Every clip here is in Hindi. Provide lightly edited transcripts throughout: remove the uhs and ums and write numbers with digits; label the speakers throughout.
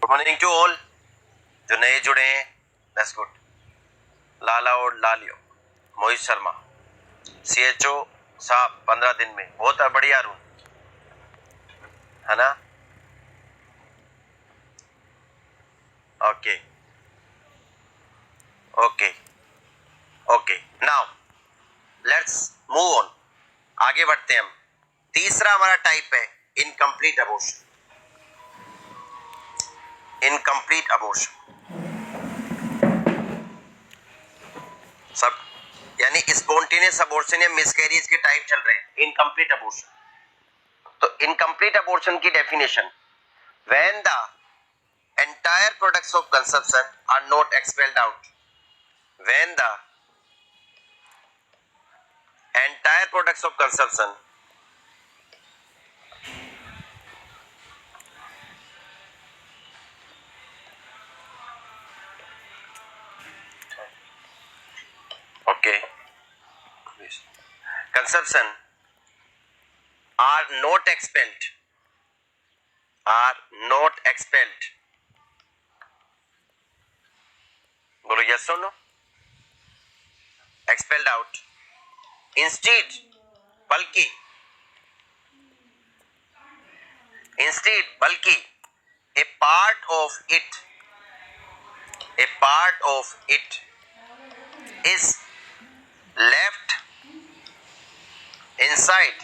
Speaker 1: गुड मॉर्निंग टू ऑल जो नए जुड़े हैं, दैट्स गुड। लाला और लालियो, मोहित शर्मा, CHO साहब 15 दिन में, बहुत बढ़िया रूम है ना। Okay okay okay, now let's move on, आगे बढ़ते हैं हम। तीसरा हमारा टाइप है इनकम्प्लीट अबॉर्शन। इनकम्प्लीट अबॉर्शन सब यानी स्पॉन्टेनियस अबॉर्शन या मिसकैरेज के टाइप चल रहे हैं। इनकम्प्लीट अबॉर्शन, तो इनकम्प्लीट अबॉर्शन की definition, when the entire products of conception are not expelled out, when the entire products of conception okay conception are not expelled, बोलो yes or no, expelled out, instead बल्कि a part of it is left inside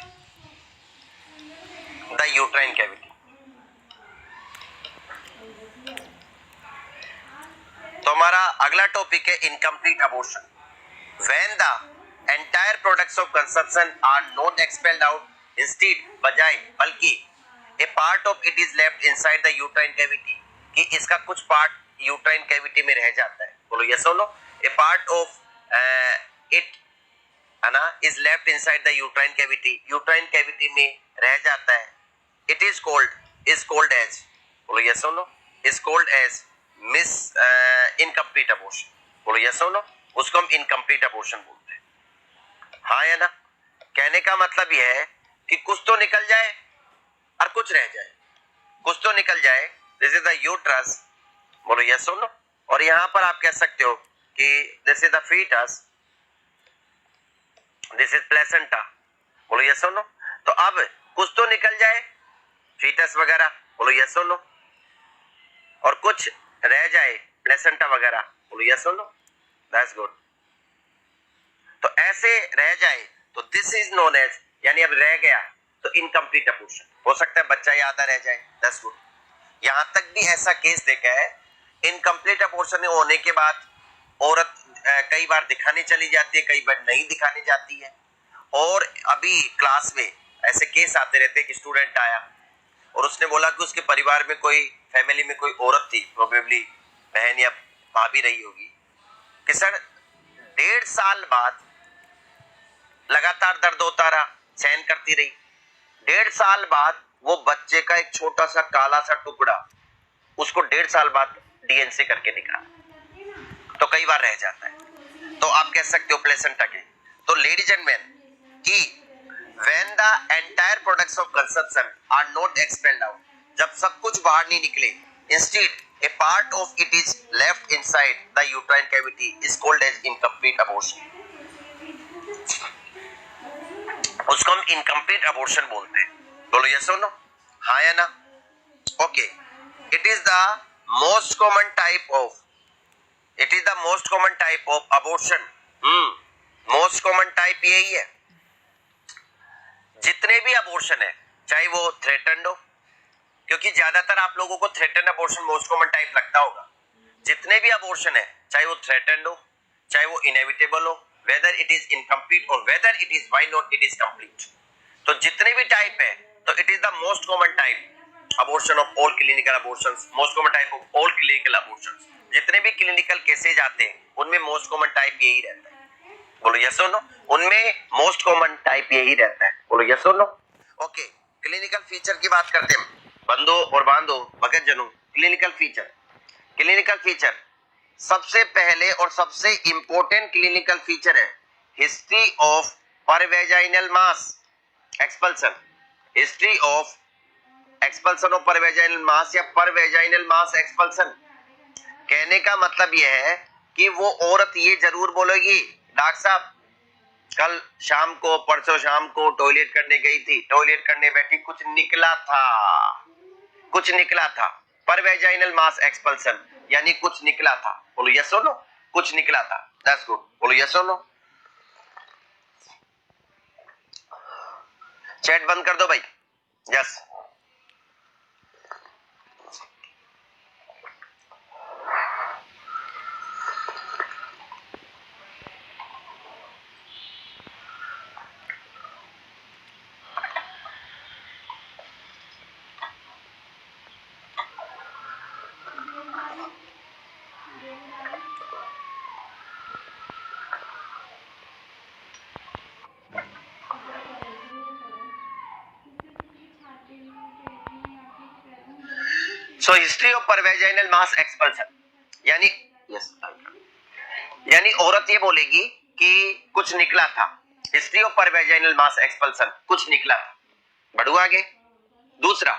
Speaker 1: the uterine cavity। तो हमारा अगला टॉपिक है incomplete abortion. When the entire products of conception are not expelled out, instead बजाय बल्कि a part of it is left inside the uterine cavity, कि इसका कुछ पार्ट यूट्राइन कैविटी में रह जाता है। बोलो यस और no. A part of it है ना is left inside the uterine cavity, uterine cavity में रह जाता है। इट इज कॉल्ड एज, बोलो यस और no, is called as miss incomplete abortion. बोलो यस और नो, उसको हम इनकम्प्लीट अबॉर्शन बोलते हैं। हाँ या ना। कहने का मतलब यह है कि कुछ तो निकल जाए और कुछ रह जाए, कुछ तो निकल जाए, दिस इज द यूट्रस, बोलो यस और नो। और यहां पर आप कह सकते हो कि this is the foetus, this is placenta, बोलो यस और नो। तो अब कुछ तो निकल जाए, फीटस वगैरह, बोलो यस और नो, और कुछ रह जाए, प्लेसेंटा वगैरह, बोलो यस और नो, दैट्स गुड। तो ऐसे रह जाए तो दिस इज नोन एज, यानी अब रह गया तो इनकम्प्लीट अबॉर्शन। हो सकता है बच्चा या आधा रह जाए, दैट्स गुड। यहां तक भी ऐसा केस देखा है, इनकम्प्लीट अबॉर्शन होने के बाद औरत कई बार दिखाने चली जाती है, कई बार नहीं दिखाने जाती है। और अभी क्लास में ऐसे केस आते रहते हैं कि स्टूडेंट आया और उसने बोला कि उसके परिवार में कोई, फैमिली में कोई औरत थी, प्रोबेबली बहन या भाभी रही होगी, कि सर 1.5 साल बाद लगातार दर्द होता रहा, सहन करती रही। 1.5 साल बाद वो बच्चे का एक छोटा सा काला सा टुकड़ा उसको 1.5 साल बाद डीएनसी करके निकाला, तो कई बार रह जाता है। तो आप कह सकते हो प्लेसेंटा के। तो लेडीज एंड मेन कि when the entire products of conception are not expelled out, जब सब कुछ बाहर नहीं निकले, instead a part of it is left inside the uterine cavity is called as incomplete abortion। उसको हम incomplete abortion बोलते हैं। बोलो yes or no, हाँ या ना। Okay, it is the most common type of abortion। most common type यही है। जितने भी अबॉर्शन है, चाहे वो थ्रेटन्ड हो, क्योंकि ज्यादातर आप लोगों को threatened abortion most common type लगता होगा। जितने भी अबॉर्शन है, चाहे वो थ्रेटन्ड हो, चाहे वो इनएविटेबल हो, वेदर इट इज इनकम्प्लीट और whether it is why not it is complete, तो जितने भी टाइप है, तो it is the most common type abortion of all clinical abortions, most common type of all clinical abortions. जितने भी क्लिनिकल केसेज आते हैं उनमें मोस्ट कॉमन टाइप यही रहता है। बोलो यस और नो, उनमें मोस्ट कॉमन टाइप यही रहता है। बोलो यस और नो। ओके, क्लिनिकल फीचर की बात करते हैं। बंदो और बांधो भगत जनों, क्लिनिकल फीचर सबसे पहले और सबसे इंपॉर्टेंट क्लिनिकल फीचर है history of per vaginal mass expulsion, history of expulsion of per vaginal mass या पर वेजाइनल मास एक्सपल्सन। कहने का मतलब यह है कि वो औरत ये जरूर बोलेगी, डॉक्टर साहब कल शाम को, परसों शाम को टॉयलेट करने गई थी, टॉयलेट करने बैठी, कुछ निकला था, कुछ निकला था। पर वेजाइनल मास एक्सपल्सन यानी कुछ निकला था। बोलो यस और नो, कुछ निकला था। That's good. बोलो यस और नो। चैट बंद कर दो भाई। Yes. So history of per vaginal mass expulsion यानी यस, यानी औरत ये बोलेगी कि कुछ निकला था। History of per vaginal mass expulsion, कुछ निकला था। बढ़ू आगे। दूसरा,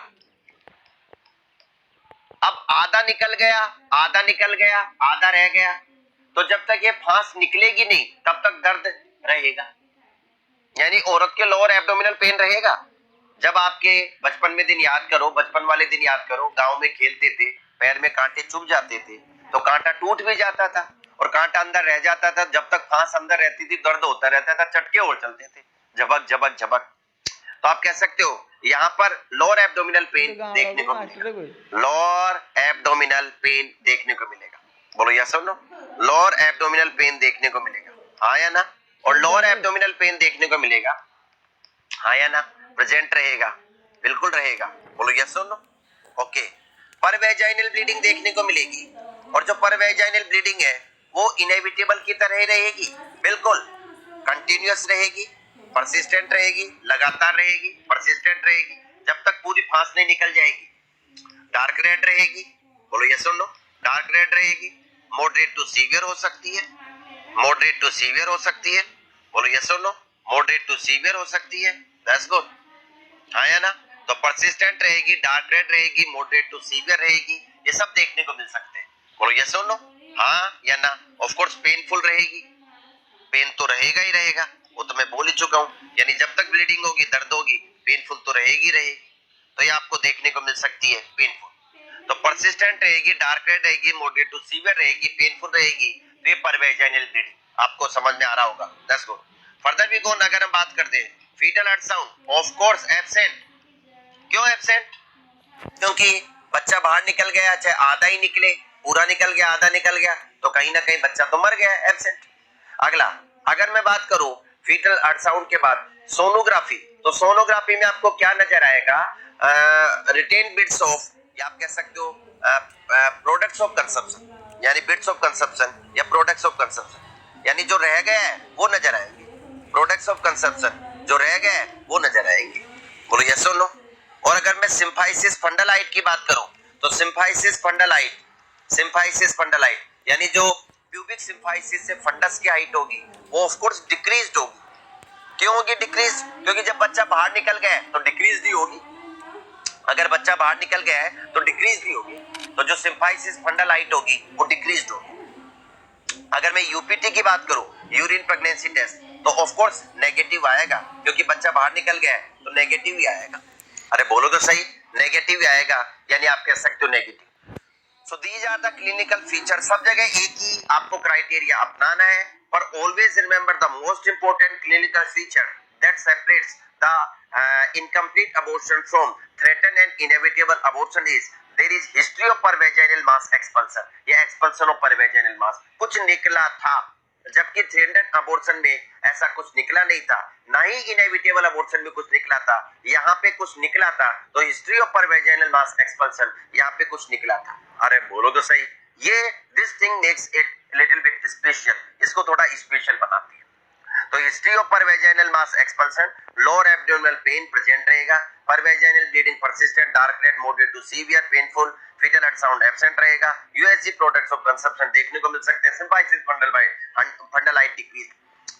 Speaker 1: अब आधा निकल गया, आधा निकल गया, आधा रह गया, तो जब तक ये फांस निकलेगी नहीं तब तक दर्द रहेगा, यानी औरत के लोअर एब्डोमिनल पेन रहेगा। जब आपके बचपन में दिन याद करो, बचपन वाले दिन याद करो, गांव में खेलते थे, पैर में कांटे चुभ जाते थे, तो कांटा टूट भी जाता था और कांटा अंदर रह जाता था। जब तक फांस अंदर रहती थी दर्द होता रहता था, चटके और चलते थे, झपक झपक झपक। तो आप कह सकते हो यहाँ पर लोअर एब्डोमिनल पेन देखने को मिलेगा, लोअर एब्डोमिनल पेन देखने को मिलेगा। बोलो यस और नो। लोअर एब्डोमिनल पेन देखने को मिलेगा, हाँ या ना। और लोअर एब्डोमिनल पेन देखने को मिलेगा, हाँ या ना। प्रेजेंट रहेगा, बिल्कुल रहेगा। बोलो यस और नो। ओके। पर वेजाइनल ब्लीडिंग देखने को मिलेगी, और जो पर वेजाइनल ब्लीडिंग है वो इनएविटेबल की तरह रहेगी, बिल्कुल कंटिन्यूअस रहेगी, परसिस्टेंट रहेगी, लगातार रहेगी, परसिस्टेंट रहेगी, जब तक पूरी फांस नहीं निकल जाएगी। डार्क रेड रहेगी। बोलो यस और नो। डार्क रेड रहेगी, मॉडरेट टू सीवियर हो सकती है, मॉडरेट टू सीवियर हो सकती है। बोलो यस और नो। मॉडरेट टू सीवियर हो सकती है। दैट्स गुड, हाँ या ना। तो परसिस्टेंट रहेगी, डार्क रेड रहेगी, मॉडरेट टू सीवियर रहेगी, ये सब देखने को मिल सकते हैं। बोलो यस और नो, हाँ या ना। ऑफ कोर्स पेनफुल रहेगी, पेन तो रहेगा ही रहेगा, वो तो मैं बोल ही चुका हूँ, यानी जब तक ब्लीडिंग होगी दर्द होगी, पेनफुल तो रहेगी रहेगी। तो ये आपको देखने को मिल सकती है पेनफुल। तो परसिस्टेंट रहेगी, डार्क रेड रहेगी, मॉडरेट टू सीवियर रहेगी, पेनफुल रहेगी, तो ये पर वेजाइनल ब्लीडिंग आपको समझ में आ रहा होगा। Let's go further we go. अगर हम बात करते हैं foetal ultrasound, of course absent. क्यों एब्सेंट? क्योंकि बच्चा बाहर निकल गया, चाहे आधा ही निकले, पूरा निकल गया, आधा निकल गया, तो कहीं ना कहीं बच्चा तो मर गया, एब्सेंट। अगला, अगर मैं बात करूं फीटल अल्ट्रासाउंड के बाद सोनोग्राफी, तो सोनोग्राफी में आपको क्या नजर आएगा? रिटेन बिट्स ऑफ, या आप कह सकते हो प्रोडक्ट्स ऑफ कंजप्शन, यानी बिट्स ऑफ कंजप्शन या प्रोडक्ट्स ऑफ कंजप्शन, यानी जो रह गया है वो नजर आएंगे। प्रोडक्ट्स ऑफ कंजप्शन जो रह गए वो नजर आएंगे। बोलो यस और नो। और अगर मैं सिम्फाइसिस फंडलाइट की बात करूं, तो सिम्फाइसिस फंडलाइट, सिम्फाइसिस फंडलाइट यानी जो प्यूबिक सिम्फाइसिस से फंडस की हाइट होगी वो ऑफ कोर्स डिक्रीज्ड होगी। क्यों होगी डिक्रीज? क्योंकि जब बच्चा बाहर निकल गया है तो डिक्रीज भी होगी, अगर बच्चा बाहर निकल गया है तो डिक्रीज भी होगी, तो जो सिम्फाइसिस फंडलाइट होगी वो डिक्रीज्ड होगी। अगर मैं यूपीटी की बात करूं, यूरिन प्रेगनेंसी टेस्ट, तो ऑफ कोर्स नेगेटिव आएगा, क्योंकि बच्चा बाहर निकल गया है तो नेगेटिव ही आएगा। अरे बोलो तो सही, नेगेटिव ही आएगा, यानी आप कह सकते हो negative. So these are the clinical feature. सब जगह एक ही आपको क्राइटेरिया अपनाना है, पर always remember the most important clinical feature that separates the incomplete abortion from threaten and inevitable abortion is there is history of per vaginal mass expulsion, या एक्सपल्सन ऑफ परवेजाइनल मास। कुछ निकला था, जबकि थ्रेटन अबॉर्शन में ऐसा कुछ निकला नहीं था, ना ही इनएविटेबल अबॉर्शन में कुछ निकला था। यहाँ पे कुछ निकला था, तो history of per vaginal mass expulsion, यहाँ पे कुछ निकला था। अरे बोलो तो सही, ये this thing makes it little bit special, इसको थोड़ा स्पेशल बनाती है। तो history of per vaginal mass expulsion, lower abdominal pain present रहेगा, per vaginal bleeding persistent, dark red, moderate to severe, painful, fetal ultrasound absent रहेगा, यूएसजी प्रोडक्ट्स ऑफ कंजप्शन देखने को मिल सकते हैं, सिम्फाइसिस फंडलाइट डिक्रीज।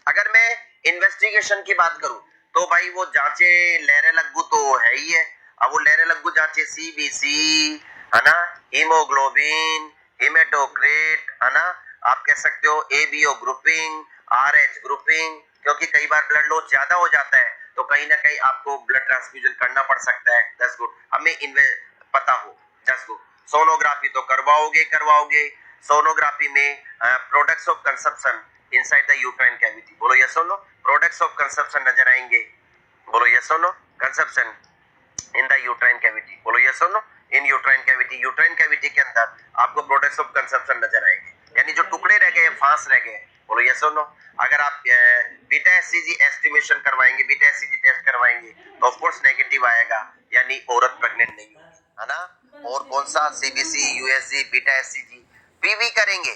Speaker 1: अगर मैं इन्वेस्टिगेशन की बात करूं तो भाई वो जांचे लहरे लगू तो है ही है, अब वो लहरे लगू जाचे सीबीसी है ना, हीमोग्लोबिन, हेमेटोक्रिट है ना, आप कह सकते हो एबीओ ग्रुपिंग, आरएच ग्रुपिंग, क्योंकि कई बार ब्लड लॉस ज्यादा हो जाता है तो कहीं ना कहीं आपको ब्लड ट्रांसफ्यूजन करना पड़ सकता है। दैट्स गुड, हमें इनमें पता हो। That's good. सोनोग्राफी तो करवाओगे। सोनोग्राफी में products of conception inside the uterine cavity, बोलो यस और नो। प्रोडक्ट्स ऑफ कंजप्शन नजर आएंगे, बोलो यस और no. Conception in the uterine cavity, बोलो यस और नो। इन यूट्राइन कैविटी के अंदर आपको प्रोडक्ट्स ऑफ कंजप्शन नजर आएंगे, यानी जो टुकड़े रह गए, फांस रह गए, बोलो यस और नो। अगर आप बीटा एससीजी एस्टिमेशन करवाएंगे, बीटा एससीजी टेस्ट करवाएंगे तो ऑफ कोर्स नेगेटिव आएगा, यानी औरत प्रेग्नेंट नहीं है ना। और कौन सा, CBC, USG, beta SCG, PV करेंगे।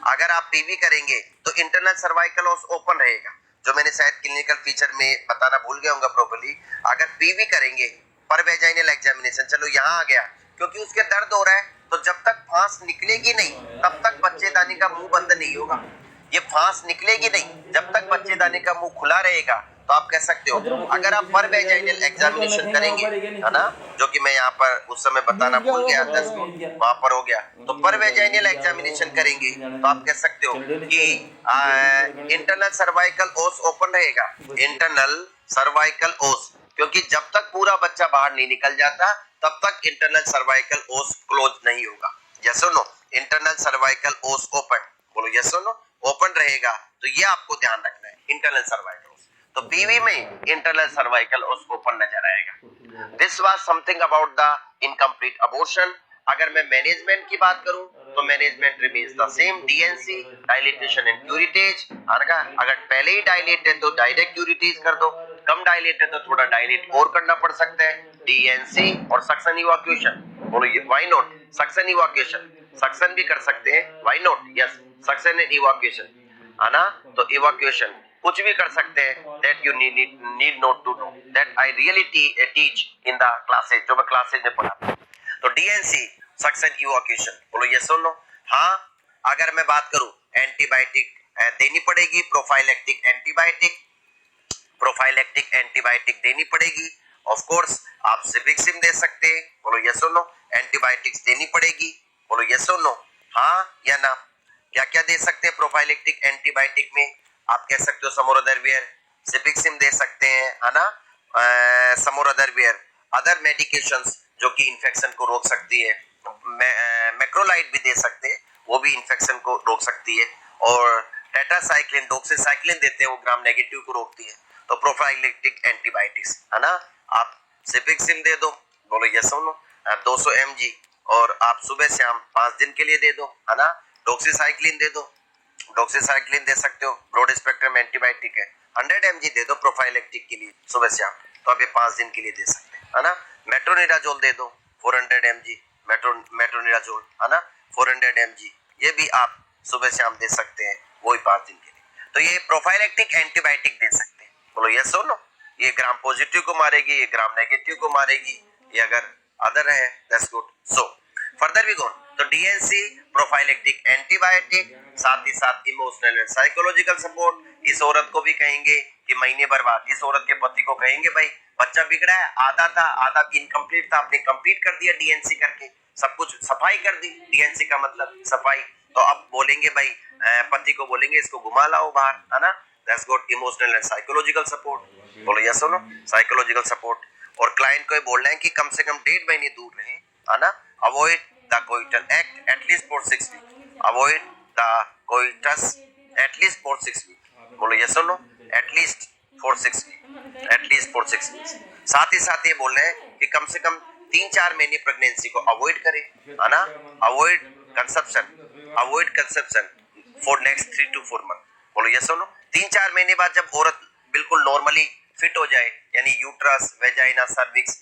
Speaker 1: अगर आप पीवी करेंगे तो इंटरनल सर्वाइकल ओपन रहेगा, जो मैंने शायद क्लिनिकल फीचर में बताना भूल गया हूँ प्रॉपर्ली। अगर पीवी करेंगे पर वेजाइनल एग्जामिनेशन, चलो यहाँ आ गया, क्योंकि उसके दर्द हो रहा है तो जब तक फांस निकलेगी नहीं तब तक बच्चेदानी का मुंह बंद नहीं होगा। ये फांस निकलेगी नहीं जब तक बच्चेदानी का मुंह खुला रहेगा। तो आप कह सकते हो अगर आप पर वेजाइनल एग्जामिनेशन करेंगे है ना, जो कि मैं यहाँ पर उस समय बताना भूल गया, वहां पर हो गया, तो पर वेजाइनल एग्जामिनेशन करेंगे तो आप कह सकते हो कि इंटरनल सर्वाइकल ओस ओपन रहेगा, इंटरनल सर्वाइकल ओस, क्योंकि जब तक पूरा बच्चा बाहर नहीं निकल जाता तब तक इंटरनल सर्वाइकल ओस क्लोज नहीं होगा। यस और नो, इंटरनल सर्वाइकल ओस ओपन, बोलो यस और नो, ओपन रहेगा। तो ये आपको ध्यान रखना है, इंटरनल सर्वाइकल ओस। तो पीवी में इंटरनल सर्वाइकल ओस ओपन नजर आएगा। This was something about the incomplete abortion. अगर मैं मैनेजमेंट की बात करूं तो management remains the same, DNC, dilatation and curettage. अगर पहले ही डायलेट है तो डायरेक्ट क्यूरिटेज कर दो, कम डायलेट है तो थोड़ा डायलेट और करना पड़ सकता है, डीएनसी और सक्शन इवैक्यूएशन। बोलो why not, suction evacuation, suction भी कर सकते हैं, why not, yes, suction and evacuation है ना। तो इवैक्यूएशन कुछ भी कर सकते हैं, that you need not to know, that I really teach in the classes, जो मैं क्लासेस में पढ़ाता हूं। तो डीएनसी, सक्शन इवैक्यूएशन, बोलो यस और नो। हाँ, अगर मैं बात करूं एंटीबायोटिक देनी पड़ेगी, प्रोफाइलेक्टिक एंटीबायोटिक देनी पड़ेगी। ऑफ कोर्स आप सिफिक्सिम दे सकते हैं, बोलो यस और नो। एंटीबायोटिक्स देनी पड़ेगी, बोलो यस और नो, हाँ या ना। क्या क्या दे सकते हैं प्रोफाइलेक्टिक एंटीबायोटिक में, आप कह सकते हो समोरादरवियर, सिफिक्सिम दे सकते हैं है ना, समोरादरवियर, अदर मेडिकेशंस जो कि इन्फेक्शन को रोक सकती है, मैक्रोलाइड भी दे सकते हैं, वो भी इन्फेक्शन को रोक सकती है। और टेट्रासाइक्लिन, डॉक्सीसाइक्लिन देते हैं, वो ग्राम नेगेटिव को रोकती है। तो प्रोफाइलेक्टिक एंटीबायोटिक्स है ना, आप सिफिक्सिम दे दो, बोलो यस और नो, 200 mg, और आप सुबह शाम 5 दिन के लिए दे दो है ना। डॉक्सीसाइक्लिन दे दो, डॉक्सीसाइक्लिन दे सकते हो, ब्रॉड स्पेक्ट्रम एंटीबायोटिक है, 100 mg दे दो प्रोफाइलेक्टिक के लिए सुबह शाम, तो आप ये 5 दिन के लिए दे सकते हैं है ना। मेट्रोनिडाजोल दे दो 400 mg, मेट्रोनिडाजोल है ना 400 mg, ये भी आप सुबह शाम दे सकते हैं, वो ही 5 दिन के लिए। तो ये प्रोफाइलेक्टिक एंटीबायोटिक दे सकते हैं, बोलो यस और नो। ये ग्राम पॉजिटिव को मारेगी, ये ग्राम नेगेटिव को मारेगी, ये अगर अदर है that's good. So further we go, तो डीएनसी, प्रोफाइलेक्टिक एंटीबायोटिक, साथ ही साथ इमोशनल एंड साइकोलॉजिकल सपोर्ट। इस औरत को भी कहेंगे कि महीने भर बाद, इस औरत के पति को कहेंगे भाई बच्चा बिगड़ा है, आधा था, आधा इनकम्प्लीट था, आपने कंप्लीट कर दिया डीएनसी करके, सब कुछ सफाई कर दी, डीएनसी का मतलब सफाई। तो अब बोलेंगे भाई, पति को बोलेंगे इसको घुमा लाओ बाहर है ना, that's good. Emotional and psychological support, बोलो यस और नो, साइकोलॉजिकल सपोर्ट। और क्लाइंट को बोलना है कि कम से कम 1.5 महीने दूर रहे है ना, avoid the coital act at least for 6 week, avoid the coitus at least for 6 week, बोलो यस और no, at least for 6 week, at least for 6 week. साथ ही साथ ये बोल रहे हैं कि कम से कम 3-4 महीने प्रेगनेंसी को अवॉइड करें है ना, avoid conception for next 3 to 4 month, बोलो यस और नो। 3-4 महीने बाद जब औरत बिल्कुल नॉर्मली फिट हो जाए, यानी यूट्रस, वेजाइना, सर्विक्स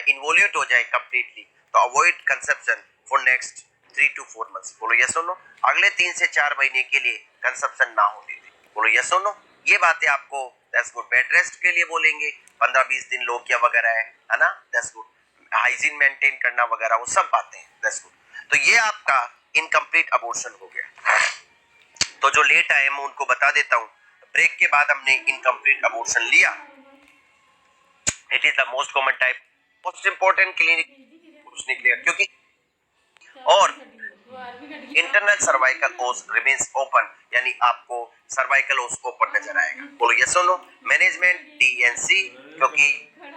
Speaker 1: इन्वोल्यूट हो जाए कंप्लीटली, तो avoid conception for next 3 to 4 months, बोलो यस और नो। अगले 3 से 4 महीने के लिए कंसेप्शन ना होने दें, बोलो यस और नो। ये बातें आपको दैट्स गुड बेड रेस्ट के लिए बोलेंगे, 15-20 दिन लोकिया वगैरह है ना, दैट्स गुड। हाइजीन मेंटेन करना वगैरह, वो सब बातें हैं, दैट्स गुड। तो ये आपका इनकम्प्लीट अबॉर्शन हो गया। तो जो लेट आए मैं उनको बता देता हूं, ब्रेक के बाद हमने इनकम्प्लीट अबॉर्शन लिया, it is the most common type, most important clinic कुछ निकलेगा, क्योंकि और इंटरनल सर्वाइकल ओस रिमेन्स ओपन, यानी आपको सर्वाइकल ओस ओपन नजर आएगा। बोलो यस और नो। मैनेजमेंट डीएनसी, क्योंकि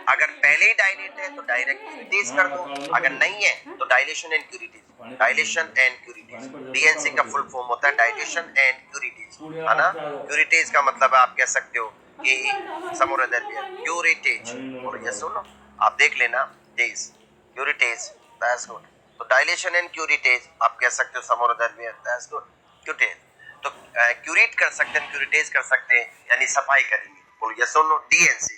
Speaker 1: अगर पहले ही डायलेट है तो डायरेक्ट क्यूरिटीज कर दो, अगर नहीं है तो dilation and curettage. Dilation and curettage, DNC का फुल फॉर्म होता है डायलेशन एंड क्यूरिटीज, है ना। क्यूरिटीज का मतलब आप कह सकते हो कि समोरदर्भिया क्यूरिटीज। बोलो यस और नो। आप देख लेना डेज क्यूरिटीज, दैट्स गुड। तो डायलेशन एंड क्यूरिटेज आप कह सकते हो समोरदर्भिया, दैट्स गुड। क्यूटेज तो क्यूरेट कर सकते हैं, क्यूरिटेज कर सकते हैं, यानी सफाई करेंगे। बोलो यस और नो। डीएनसी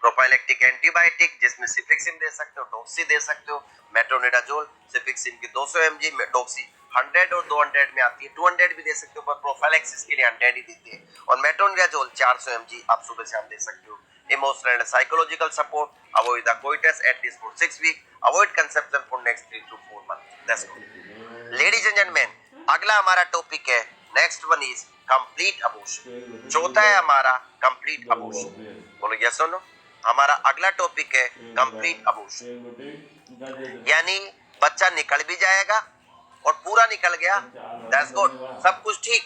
Speaker 1: प्रोफाइलैक्टिक एंटीबायोटिक, जिसमें सिफिक्सिन दे सकते हो, डॉक्सी दे सकते हो, मेट्रोनिडाजोल, सिफिक्सिन की 200 mg, डॉक्सी 100 और 200 में आती है, 200 भी दे सकते हो, पर प्रोफाइलैक्सिस के लिए 100 ही देते हैं। और मेट्रोनिडाजोल 400 mg आप सुबह शाम दे सकते हो। Emotional and psychological support, avoid the coitus at least for 6 week, avoid conception for next 3 to 4 months। That's good. Ladies and gentleman, अगला हमारा टॉपिक है, next one is complete abortion. चौथा है हमारा कंप्लीट अबॉर्शन। बोलो यस और नो। हमारा अगला टॉपिक है कंप्लीट अबॉर्शन, यानी बच्चा निकल भी जाएगा और पूरा निकल गया, दैट्स गुड, सब कुछ ठीक।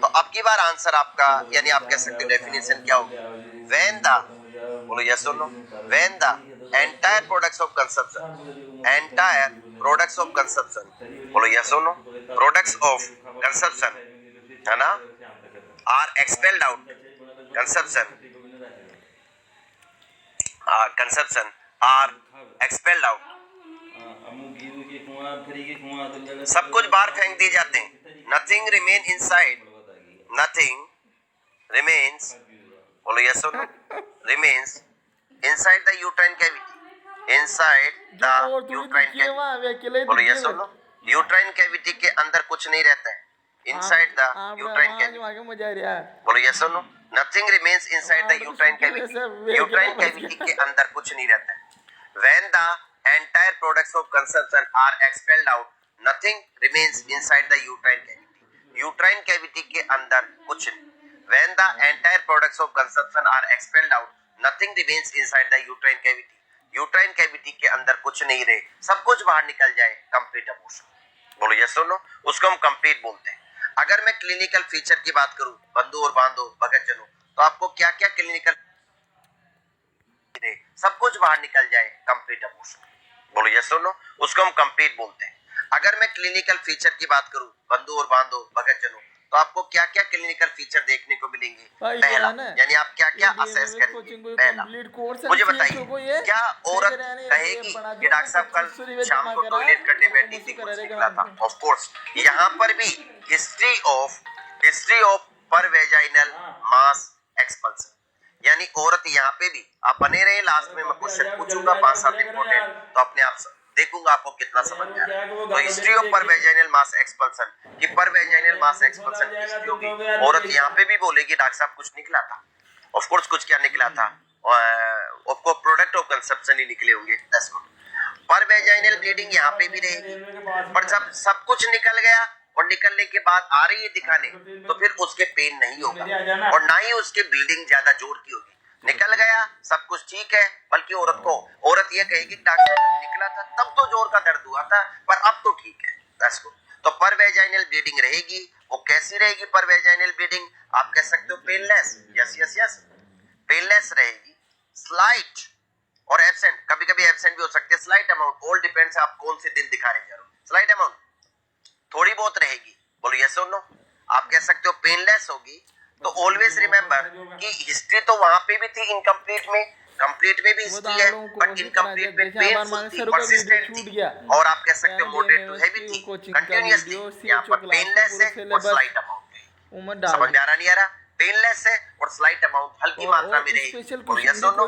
Speaker 1: तो अब की बार आंसर आपका, यानी आप कह सकते हो डेफिनेशन क्या होगी, व्हेन द, बोलो यस और no, when the entire products of conception, entire products of conception, बोलो यस और नो, प्रोडक्ट्स ऑफ कंजप्शन, है ना, are expelled out, conception are expelled out, सब कुछ बाहर फेंक दिए जाते हैं। Nothing remain inside, nothing remains, बोलो यस और no, remains inside the uterine cavity, inside the uterine cavity, बोलो यस और नो। यूट्राइन कैविटी के अंदर कुछ नहीं रहता है, इनसाइड द यूट्राइन कैविटी, बोलो यस और no. Nothing remains inside the uterine cavity, uterine cavity के अंदर कुछ नहीं रहता है। When the entire products of consumption are expelled out, nothing remains inside the uterine cavity. Uterine cavity के अंदर कुछ नहीं। When the entire products of consumption are expelled out, nothing remains inside the uterine cavity. Uterine cavity के अंदर कुछ नहीं रहे, सब कुछ बाहर निकल जाए, complete abortion। बोलो yes or no, उसको हम complete बोलते हैं। अगर मैं क्लिनिकल फीचर की बात करूं, बंधु और बांधो भगतजनों, तो आपको क्या क्या क्लिनिकल, सब कुछ बाहर निकल जाए, कंप्लीट अबॉर्शन। बोलो यस और नो, उसको हम कंप्लीट बोलते हैं। अगर मैं क्लिनिकल फीचर की बात करूं, बंधु और बांधो भगतजनों, तो आपको क्या क्या क्लिनिकल फीचर देखने को मिलेंगे। पहला, यानी आप क्या क्या असेस करेंगे। पहला, मुझे बताइए, क्या औरत कहेगी कि डॉक्टर साहब कल शाम को टॉयलेट करने बैठी थी, कुछ निकला था। ऑफ कोर्स यहाँ पर भी history of per vaginal mass expulsion, यानी औरत यहाँ पे भी, आप बने रहे, लास्ट में मैं क्वेश्चन पूछूंगा 5-7 इंपॉर्टेंट, तो अपने आप देखूंगा आपको कितना समझ में आ रहा है। तो history of per vaginal mass expulsion, कि पर वेजाइनल मास एक्सपल्सन की हिस्ट्री होगी। औरत यहाँ पे भी बोलेगी डॉक्टर साहब कुछ निकला था। ऑफ कोर्स कुछ क्या निकला था, आपको प्रोडक्ट ऑफ कंसेप्शन ही निकले होंगे। That's good. पर वेजाइनल ब्लीडिंग यहाँ पे भी रहेगी, पर जब सब कुछ निकल गया और निकलने के बाद आ रही है दिखाने, तो फिर उसके पेन नहीं होगा और ना ही उसके ब्लीडिंग ज्यादा जोर की होगी। निकल गया, सब कुछ ठीक है, बल्कि औरत ये कहेगी डॉक्टर निकला था तब तो जोर का दर्द हुआ था, पर अब तो ठीक है। That's good. तो पर वेजाइनल ब्लीडिंग रहेगी, वो कैसी रहेगी पर वेजाइनल ब्लीडिंग, आप कह सकते हो painless, yes yes yes, painless रहेगी, स्लाइट और एब्सेंट, कभी कभी एब्सेंट भी हो सकती है, स्लाइट अमाउंट, ऑल डिपेंड्स आप कौन से दिन दिखा रहे हो। स्लाइट अमाउंट थोड़ी बहुत रहेगी, बोलो यस और नो। आप कह सकते हो पेनलेस होगी। तो ऑलवेज रिमेंबर कि हिस्ट्री तो वहां पे भी थी इनकम्प्लीट में, कंप्लीट में भी हिस्ट्री है, बट इनकम्प्लीट में पेनफुल थी, परसिस्टेंट थी, और आप कह सकते हो मॉडरेट टू हेवी थी, कंटीन्यूअस थी। यहाँ पर पेनलेस है और स्लाइट अमाउंट है, समझ में आ रहा नहीं आ रहा, पेनलेस है और स्लाइट अमाउंट हल्की मात्रा में रहेगी, बोलो यस और नो।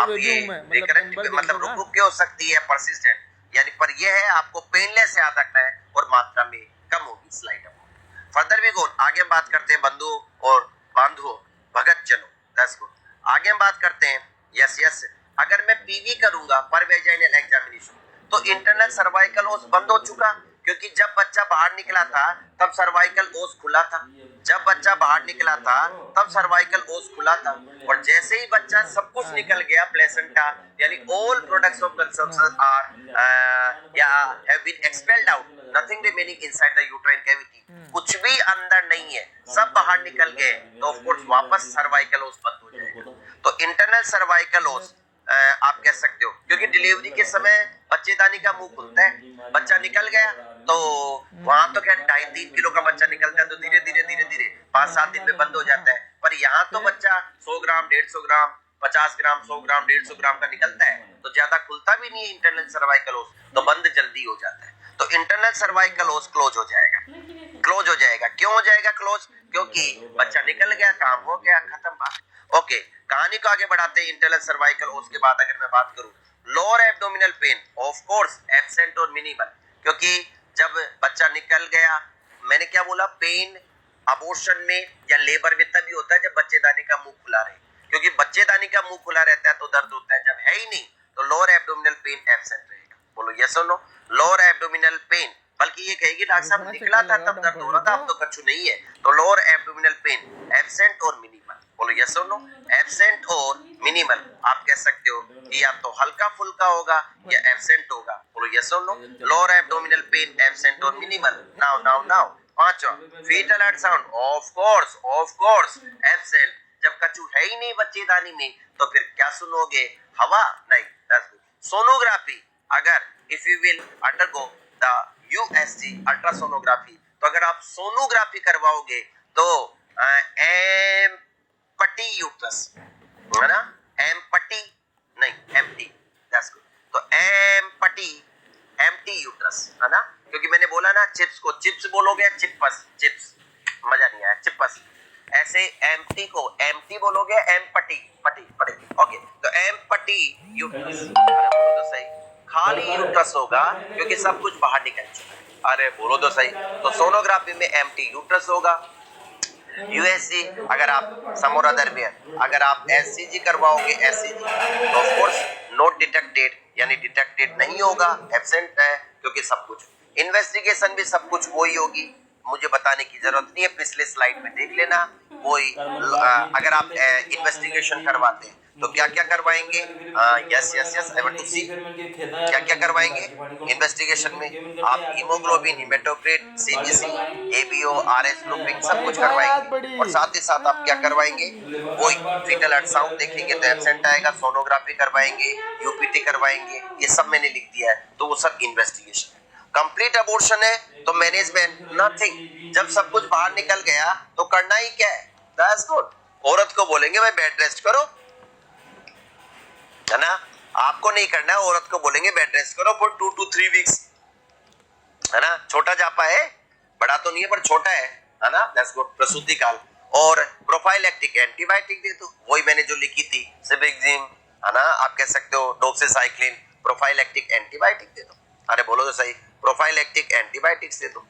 Speaker 1: आप ये मतलब रुक रुक के हो सकती है, परसिस्टेंट, यानी पर ये है आपको पेनलेस याद रखना है और मात्रा में कम होगी, स्लाइट अमाउंट। फर्दर भी गोल, आगे हम बात करते हैं बंधु और बांधो भगत जनों, दैट्स गुड। आगे हम बात करते हैं, यस यस, अगर मैं पीवी करूंगा पर वेजाइनल एग्जामिनेशन, तो इंटरनल सर्वाइकल ओस बंद हो चुका, क्योंकि जब बच्चा बाहर निकला था तब सर्वाइकल ओस खुला था, जब बच्चा बाहर निकला था तब सर्वाइकल ओस खुला था, और जैसे ही बच्चा सब कुछ निकल गया प्लेसेंटा यानी all products of consumption are या have been expelled out, nothing remaining inside the uterine cavity, कुछ भी अंदर नहीं है, सब बाहर निकल गए, तो ऑफ कोर्स वापस सर्वाइकल ओस बंद हो जाएगा। तो इंटरनल सर्वाइकल ओस आप कह सकते हो, क्योंकि डिलीवरी के समय बच्चेदानी का मुंह खुलता है, बच्चा निकल गया तो वहां तो क्या 2.5-3 किलो का बच्चा निकलता है तो धीरे धीरे 5-7 दिन में बंद हो जाता है, पर यहाँ तो बच्चा 100 ग्राम 150 ग्राम 50 ग्राम 100 ग्राम 150 ग्राम का निकलता है, तो ज्यादा खुलता भी नहीं है इंटरनल सर्वाइकल ओस, तो बंद जल्दी हो जाता है। तो इंटरनल सर्वाइकल ओस क्लोज हो जाएगा, क्लोज हो जाएगा। क्यों हो जाएगा क्लोज? क्योंकि बच्चा निकल गया, काम हो गया, खत्म बात। ओके, कहानी को आगे बढ़ाते हैं। इंटरनल सर्वाइकल ओस के बाद अगर मैं बात करूं, lower abdominal pain of course absent और मिनिमल, क्योंकि जब बच्चा निकल गया, मैंने क्या बोला, पेन अबॉर्शन में या लेबर में तभी होता है जब बच्चेदानी का मुंह खुला रहे, क्योंकि बच्चेदानी का मुंह खुला रहता है तो दर्द होता है, जब है ही नहीं तो लोअर एब्डोमिनल पेन एब्सेंट रहेगा। बोलो यस और नो? लोअर एब्डोमिनल पेन, बल्कि ये कहेगी डॉक्टर साहब निकला था तब दर्द हो रहा था, अब तो कछु नहीं है, तो लोअर एब्डोमिनल पेन एब्सेंट और मिनिमल। बोलो यस और नो? एब्सेंट और मिनिमल आप कह सकते हो कि या तो हल्का फुल्का होगा या एब्सेंट होगा। बोलो यस और no? Lower abdominal pain absent और मिनिमल। नाउ पांचवा, foetal heart sound of course absent. जब कछु है ही नहीं बच्चेदानी में तो फिर क्या सुनोगे? हवा नहीं। सोनोग्राफी, अगर if you will undergo the USG ultrasonography, तो अगर आप सोनोग्राफी करवाओगे तो एम्प्टी यूट्रस, है ना, एम्प्टी नहीं एम्प्टी, दैट्स गुड। तो एम्प्टी यूट्रस, है ना, क्योंकि मैंने बोला ना चिप्स को चिप्स बोलोगे, चिप्स मजा नहीं आया, चिप्स, ऐसे एम्प्टी को एम्प्टी बोलोगे, एम्प्टी पटी। ओके, तो एम्प्टी यूट्रस, अरे बोलो तो सही, खाली यूट्रस होगा क्योंकि सब कुछ बाहर निकल चुका है, अरे बोलो तो सही। तो सोनोग्राफी में एम्प्टी यूट्रस होगा। USG, अगर आप समोर अदर में अगर आप SCG करवाओगे, SCG तो ऑफ कोर्स नॉट डिटेक्टेड, यानी डिटेक्टेड नहीं होगा, एब्सेंट है, क्योंकि सब कुछ इन्वेस्टिगेशन भी सब कुछ वही होगी, मुझे बताने की जरूरत नहीं है, पिछले स्लाइड में देख लेना वही। अगर आप इन्वेस्टिगेशन करवाते हैं तो क्या क्या करवाएंगे? यस आई वांट टू सी, क्या क्या करवाएंगे इन्वेस्टिगेशन में? आप haemoglobin, haematocrit, CBC, ABO, RH grouping सब कुछ करवाएंगे, और साथ ही साथ आप क्या करवाएंगे? वही फीटल अल्ट्रासाउंड देखेंगे तो एब्सेंट आएगा, सोनोग्राफी करवाएंगे, UPT करवाएंगे, ये सब मैंने लिख दिया है, तो वो सब इन्वेस्टिगेशन। कंप्लीट अबॉर्शन है तो मैनेजमेंट नथिंग, जब सब कुछ बाहर निकल गया तो करना ही क्या है? That's good. औरत को बोलेंगे भाई बेड रेस्ट करो, है ना, आपको नहीं करना है, औरत को बोलेंगे बेड रेस्ट करो फॉर 2 to 3 वीक्स, है ना, छोटा जापा है, बड़ा तो नहीं है पर छोटा है ना, दैट्स गुड। प्रसूति काल, और प्रोफाइलैक्टिक एंटीबायोटिक दे दो, वही मैंने जो लिखी थी, सिबिक्सिम, है ना, आप कह सकते हो डॉक्सीसाइक्लिन, प्रोफाइलैक्टिक एंटीबायोटिक दे दो, अरे बोलो तो सही, प्रोफाइलैक्टिक एंटीबायोटिक्स दे दो,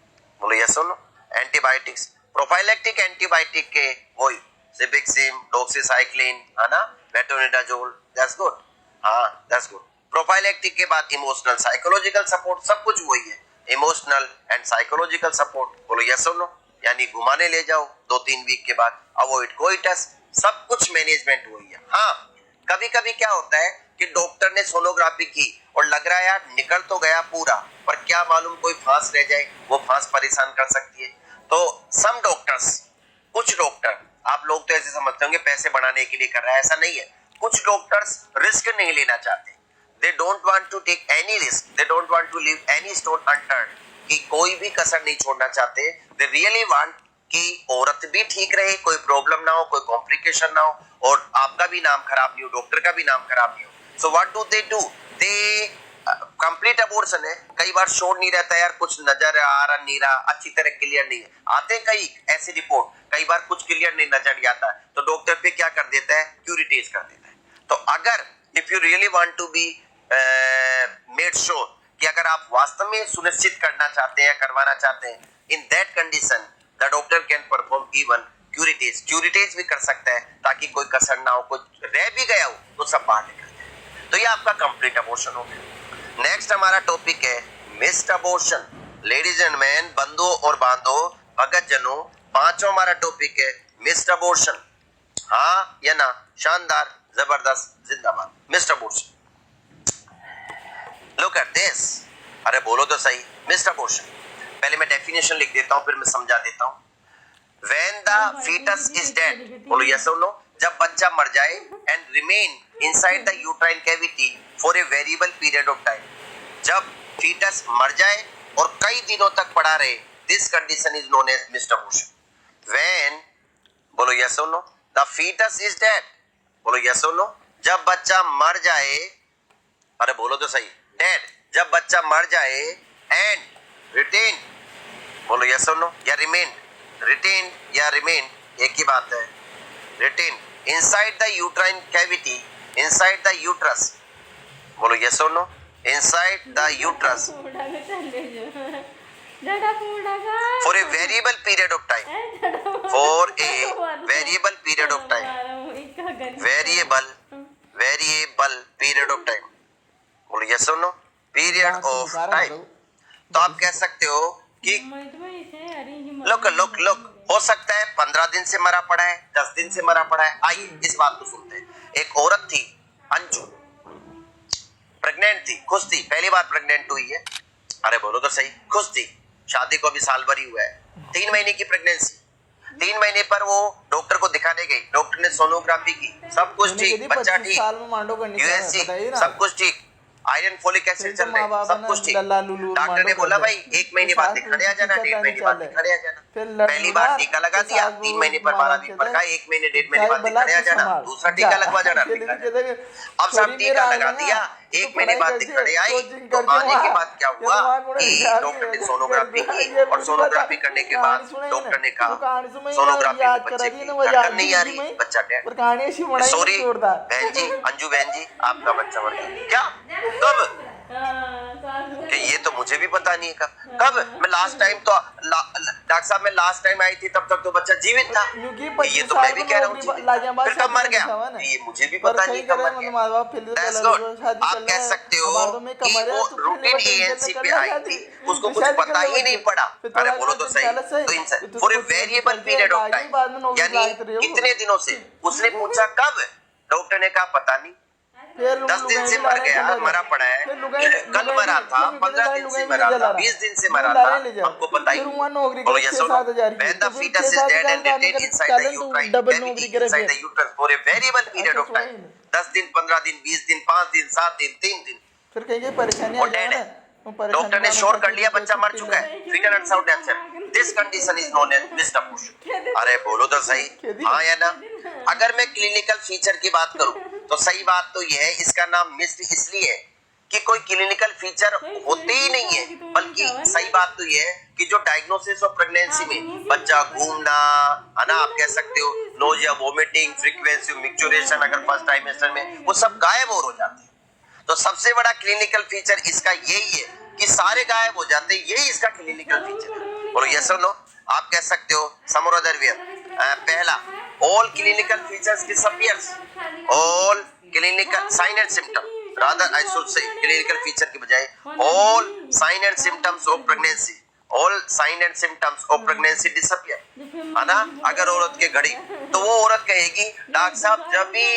Speaker 1: बोलो यस और नो? एंटीबायोटिक्स, प्रोफाइलैक्टिक एंटीबायोटिक के वही सिबिक्सिम, डॉक्सीसाइक्लिन, है ना, मेट्रोनिडाजोल, दैट्स गुड, हाँ दैट्स गुड। प्रोफाइलैक्टिक के बाद इमोशनल साइकोलॉजिकल सपोर्ट, सब कुछ वही है, इमोशनल एंड साइकोलॉजिकल सपोर्ट, बोलो यस और नो? यानी घुमाने ले जाओ 2-3 वीक के बाद, अवॉइड कोइटस, सब कुछ मैनेजमेंट वही है। हाँ, कभी कभी क्या होता है कि डॉक्टर ने सोनोग्राफी की और लग रहा है यार निकल तो गया पूरा, पर क्या मालूम कोई फांस रह जाए, वो फांस परेशान कर सकती है। तो सम डॉक्टर्स, कुछ डॉक्टर, आप लोग तो ऐसे समझते होंगे पैसे बढ़ाने के लिए कर रहा है, ऐसा नहीं है, कुछ डॉक्टर्स रिस्क नहीं लेना चाहते, they don't want to take any risk, they don't want to leave any stone unturned, कि कोई भी कसर नहीं छोड़ना चाहते, they really want कि औरत भी ठीक रहे, कोई प्रॉब्लम ना हो, कोई कॉम्प्लिकेशन ना हो, और आपका भी नाम खराब नहीं हो, डॉक्टर का भी नाम खराब नहीं हो। So what do they do? They complete abortion है, कई बार शोर नहीं रहता यार, कुछ नजर आ रहा नहीं रहा, अच्छी तरह क्लियर नहीं है, आते कई ऐसी रिपोर्ट, कई बार कुछ क्लियर नहीं नजर आता, तो डॉक्टर पे क्या कर देता है? क्यूरिटेज कर देता है। तो अगर if you really want to be made sure कि अगर आप वास्तव में सुनिश्चित करना चाहते हैं, करवाना चाहते हैं, in that condition the doctor can perform even curettage भी कर सकता है, ताकि कोई कसर ना हो, कोई रह भी गया हो तो सब बाहर निकल जाए। तो ये आपका कंप्लीट अबॉर्शन हो गया। नेक्स्ट हमारा टॉपिक है missed abortion. Ladies and man, बंधुओं और बांधो, भगत जनों, पांचों हमारा टॉपिक है मिस्टर अबॉर्शन। हाँ या ना? शानदार, जबरदस्त, जिंदाबाद, mister abortion. Look at this, अरे बोलो तो सही, मिस्टर अबॉर्शन। पहले मैं डेफिनेशन लिख देता हूं, फिर मैं समझा देता हूं। When the fetus is dead, बोलो yes or no, जब बच्चा मर जाए and remain inside the uterine cavity for a variable period of time, जब fetus मर जाए और कई दिनों तक पड़ा रहे, this condition is known as Mr. Abortion. When, बोलो yes or no, the fetus is dead, बोलो yes or no, जब बच्चा मर जाए, अरे बोलो तो सही, dead, जब बच्चा मर जाए and retain, बोलो yes or no, या remain, रिटेन या रिमेन एक ही बात है। Retain inside the uterine cavity, inside the uterus, बोलो यस और no, inside the uterus for a variable period of time, for a variable period of time, variable period of time, बोलो यस और नो, पीरियड ऑफ टाइम। तो आप कह सकते हो कि लुक हो सकता है 15 दिन से मरा पड़ा है, 10 दिन से मरा पड़ा है। आइए इस बात को सुनते हैं। एक औरत थी अंजू, प्रेग्नेंट थी, खुश थी, पहली बार प्रेग्नेंट हुई है। अरे बोलो तो सही, खुश थी, शादी को भी साल भर ही हुआ है, 3 महीने की प्रेगनेंसी। 3 महीने पर वो डॉक्टर को दिखाने गई, डॉक्टर ने सोनोग्राफी की, सब कुछ ठीक, बच्चा ठीक, यूएसजी सब कुछ ठीक, आयरन फोलिक एसिड चल रहे, सब कुछ ठीक। डॉक्टर ने बोला भाई 1 महीने बाद दिखाने आ जाना, 1.5 महीने बाद दिखाने आ जाना। पहली बार टीका लगा दिया, 3 महीने पर 12 दिन पर का, 1 महीने 1.5 महीने बाद दिखाने आ जाना, दूसरा टीका लगवा जाना। अब सब टीका लगा दिया, 1 महीने बाद दिखाने आई, तो आने के बाद क्या हुआ कि डॉक्टर ने सोनोग्राफी की, और सोनोग्राफी करने के बाद डॉक्टर ने कहा सोनोग्राफी में बच्चे की धड़कन नहीं आ रही, बच्चा डेड। सॉरी बहन जी, अंजू बहन जी, आपका बच्चा मर गया। क्या? कब? कि ये तो मुझे भी पता नहीं है कब। मैं लास्ट टाइम तो डॉक्टर साहब मैं लास्ट टाइम आई थी तब तक तो बच्चा जीवित था, ये तो मैं भी कह रहा हूँ, फिर कब मर गया ये मुझे भी पता नहीं कब मर गया। That's good. आप कह सकते हो कि वो रूटीन एएनसी पे आई थी, उसको कुछ पता ही नहीं पड़ा। अरे बोलो तो सही, तो इनसे for a variable period of time, यानी कितने दिनों से, उसने पूछा कब, डॉक्टर ने कहा पता नहीं, 10 दिन से मर गया, मरा पड़ा है, कल मरा था, 15 दिन से मरा था, 20 दिन से मरा था, हमको पता ही। बोलो यस और no, when the fetus is dead and retained inside the uterine cavity, inside the uterus for a variable period of time, 10 दिन, 15 दिन, 20 दिन, 5 दिन, 7 दिन, 3 दिन,
Speaker 2: फिर कहीं परेशानी आ जाए ना,
Speaker 1: डॉक्टर ने श्योर कर लिया बच्चा मर चुका है, fetal unsound death cell, this condition is known as missed abortion। अरे बोलो तो सही, हाँ या ना? अगर मैं क्लिनिकल फीचर की बात करूं तो सही बात तो यह है, इसका नाम मिस्ड इसलिए है कि कोई क्लिनिकल फीचर होते ही नहीं है, बल्कि सही बात तो यह है कि जो डायग्नोसिस ऑफ प्रेगनेंसी में बच्चा घूमना है ना, आप कह सकते हो नोजिया, वोमिटिंग, फ्रीक्वेंसी मिक्चुरेशन, अगर फर्स्ट ट्राइमेस्टर में वो सब गायब हो जाते हैं। तो सबसे बड़ा क्लिनिकल फीचर इसका यही है कि सारे गायब हो जाते हैं, यही इसका क्लिनिकल फीचर है। और यस और नो, आप कह सकते हो सम और अदर वे, पहला all clinical features disappears, all clinical sign and symptom, rather I should say clinical feature की बजाय all sign and symptoms of pregnancy, all sign and symptoms of pregnancy disappear, है ना? अगर औरत के घड़ी तो वो औरत कहेगी डॉक्टर साहब जब भी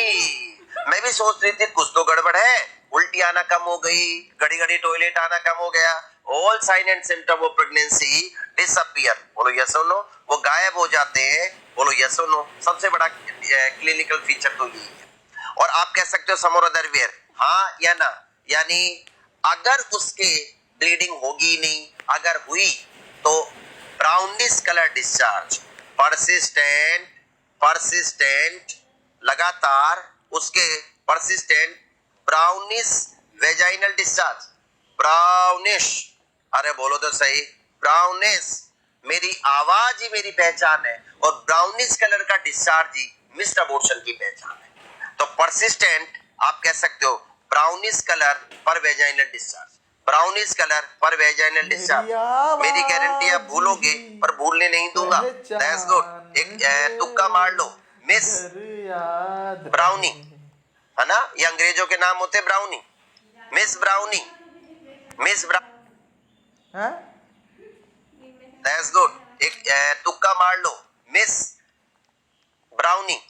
Speaker 1: मैं भी सोच रही थी कुछ तो गड़बड़ है, उल्टी आना कम हो गई, घड़ी घड़ी टॉयलेट आना कम हो गया, all sign and symptom of pregnancy disappear, बोलो यस और नो, वो गायब हो जाते हैं, बोलो यस और नो। सबसे बड़ा क्लिनिकल फीचर तो यही है। और आप कह सकते हो सम और अदर वेयर, हाँ या ना, यानी अगर उसके ब्लीडिंग होगी नहीं, अगर हुई तो ब्राउनिश कलर डिस्चार्ज, परसिस्टेंट लगातार उसके persistent brownish vaginal discharge, brownish, अरे बोलो तो सही, ब्राउनिश, मेरी आवाज ही मेरी पहचान है, और ब्राउनिश कलर का डिस्चार्ज ही मिस्ड अबॉर्शन की पहचान है। तो परसिस्टेंट आप कह सकते हो ब्राउनिश कलर पर वेजाइनल डिस्चार्ज, ब्राउनिश कलर पर वेजाइनल डिस्चार्ज, मेरी गारंटी आप भूलोगे पर भूलने नहीं दूंगा। दैट्स गुड, एक तुक्का मार लो, मिस ब्राउनी, है ना, ये अंग्रेजों के नाम होते brownie, miss brownie, miss brownie, that's good. एक तुक्का मार लो, मिस ब्राउनी,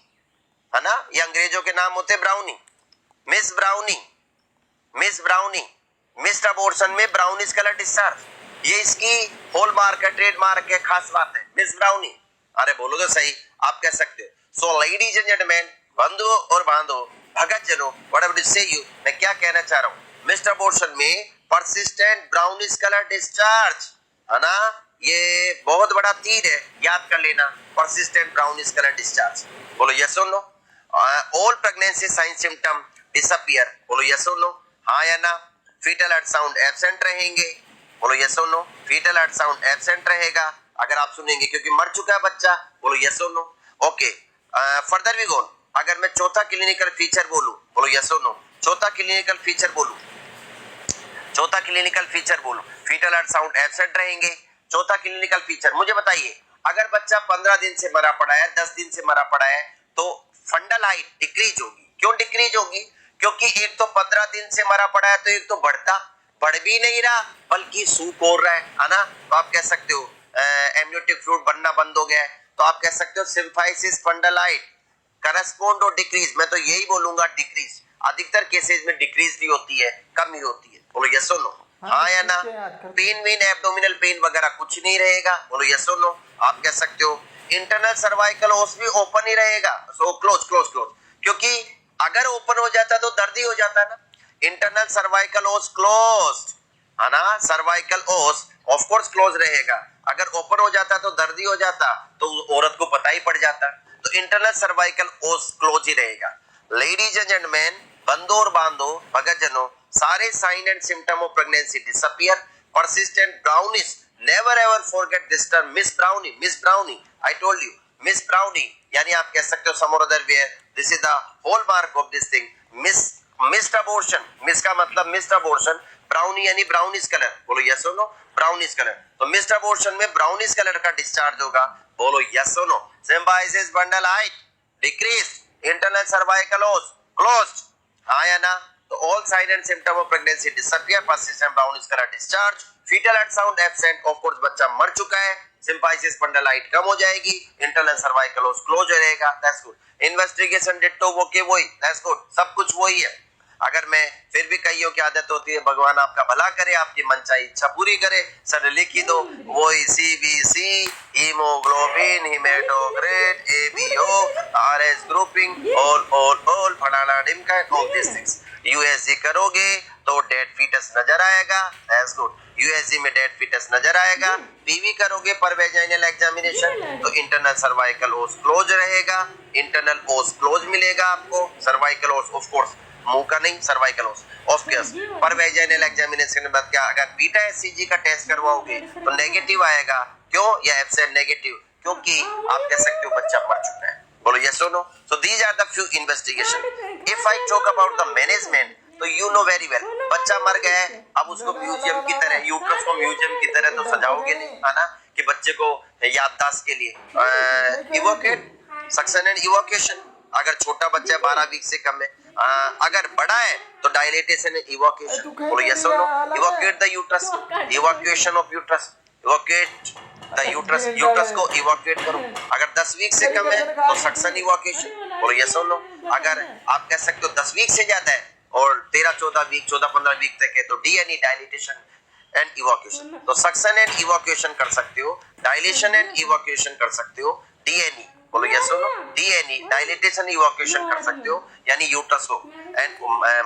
Speaker 1: है ना, ये अंग्रेजों के नाम होते brownie. Miss brownie, miss brownie, missed abortion में ब्राउनिश कलर डिस्चार्ज, ये इसकी होल मार्क है, ट्रेडमार्क है, खास बात है, मिस ब्राउनी। अरे बोलो तो सही, आप कह सकते हो। सो लेडीज एंड जेंटलमैन, बंधुओं और बांधो, भगत जनों, व्हाटएवर यू से यू, मैं क्या कहना चाह रहा हूं, मिस्ड अबॉर्शन में परसिस्टेंट ब्राउनिश कलर डिस्चार्ज, है ना, ये बहुत बड़ा तीर है, याद कर लेना, परसिस्टेंट ब्राउनिश कलर डिस्चार्ज। बोलो यस और no. All pregnancy sign symptom disappear, बोलो यस और नो, हाँ या ना। फीटल हार्ट साउंड एब्सेंट रहेंगे, बोलो यस और no. Foetal heart sound absent रहेगा अगर आप सुनेंगे, क्योंकि मर चुका है बच्चा, बोलो यस और no. Okay, further we go. अगर मैं चौथा क्लिनिकल फीचर बोलूं, बोलो यस और नो। चौथा क्लिनिकल फीचर बोलूं, चौथा क्लिनिकल फीचर बोलो, फीटल हार्ट साउंड एब्सेंट रहेंगे। चौथा क्लिनिकल फीचर मुझे बताइए, अगर बच्चा 15 दिन से मरा पड़ा है, 10 दिन से मरा पड़ा है, तो फंडल हाइट डिक्रीज होगी। क्यों डिक्रीज होगी? क्योंकि एक तो 15 दिन से मरा पड़ा है, तो एक तो बढ़ भी नहीं रहा, बल्कि सूख हो रहा है ना। तो आप कह सकते हो एमनियोटिक फ्लूइड बनना बंद हो गया है, तो आप कह सकते हो सिम्फाइसिस फंडल हाइट करस्पॉन्ड और डिक्रीज, मैं तो यही बोलूंगा डिक्रीज। अधिकतर केसेस में डिक्रीज नहीं होती है, कम ही होती है, बोलो यस और नो, हाँ या ना। पेन वेन एब्डोमिनल पेन वगैरह कुछ नहीं रहेगा, बोलो यस और नो। आप कह सकते हो इंटरनल सर्वाइकल ओस भी ओपन ही रहेगा, सो क्लोज क्लोज क्लोज, क्योंकि अगर ओपन हो जाता तो दर्द ही हो जाता ना। इंटरनल सर्वाइकल ओस क्लोज्ड, है ना, सर्वाइकल ओस ऑफ कोर्स क्लोज रहेगा, अगर ओपन हो जाता तो दर्द ही हो जाता, तो औरत को पता ही पड़ जाता। तो इंटरनल सर्वाइकल ओस क्लोज ही रहेगा। लेडीज एंड जेंटलमैन, बंदो और बांधो, भगत जनों, सारे sign and symptom of pregnancy disappear. persistent brownish, never ever forget this term, miss brownie, I told you, miss brownie, यानी आप कह सकते हो some or other where, this is the hallmark of this thing, missed abortion, miss का मतलब missed abortion, brownie यानी brownish color, बोलो yes or no, brownish color, तो missed abortion में brownish color का discharge होगा, बोलो yes or no, symphysis bundle height decreased, internal cervical os closed, हाँ या ना। तो all sign and symptom of pregnancy disappear, persistent brownish color discharge, fetal heart sound absent, of course बच्चा मर चुका है, symphysis bundle height कम हो जाएगी, internal cervical os close रहेगा, that's good, investigation ditto वो के वही, that's good, सब कुछ वही है। अगर मैं फिर भी कईयों की आदत होती है भगवान आपका भला करे, आपकी मनचाही इच्छा पूरी करे, सर लिख ही दो वही CBC, haemoglobin, haematocrit, ABO, RS grouping, all फलाना ढिमका, ऑल दिस थिंग्स। USG करोगे तो डेड फीटस नजर आएगा, दैट्स गुड, USG में डेड फीटस नजर आएगा। PV करोगे पर वेजाइनल एग्जामिनेशन तो इंटरनल सर्वाइकल ओस क्लोज रहेगा, इंटरनल ओस क्लोज मिलेगा आपको, सर्वाइकल ओस ऑफ कोर्स मुंह का नहीं, सर्वाइकल ओस ऑफ कोर्स। पर वेजाइनल एग्जामिनेशन के बाद क्या, अगर बीटा SCG का टेस्ट करवाओगे तो नेगेटिव आएगा, क्यों, या एब्सेंट नेगेटिव, क्योंकि आप कह सकते हो बच्चा मर चुका है, बोलो yes or no. So these are the few investigation. If I talk about the management, तो you know very well, बच्चा मर गया है, अब उसको म्यूजियम की तरह, यूट्रस को म्यूजियम की तरह तो सजाओगे नहीं, है ना, कि बच्चे को याददाश्त के लिए इवोकेट, सक्शन एंड इवोकेशन। अगर छोटा बच्चा 12 वीक से कम है, अगर बड़ा है तो डायलेटेशन एंड इवोकेशन, बोलो yes or no. Evocate the uterus, evacuation of uterus, evocate the uterus को इवोकेट करो। अगर 10 वीक से कम है तो सक्शन इवोकेशन, बोलो यस और नो। अगर आप कह सकते हो 10 वीक से ज्यादा है और 13-14 वीक, 14-15 वीक तक है, तो DNE, डायलिटेशन एंड इवोकेशन, तो सक्शन एंड इवोकेशन कर सकते हो, डायलेशन एंड इवोकेशन कर सकते हो, DNE, बोलो यस और नो, DNE, डायलिटेशन इवोकेशन कर सकते हो, यानी यूट्रस को। And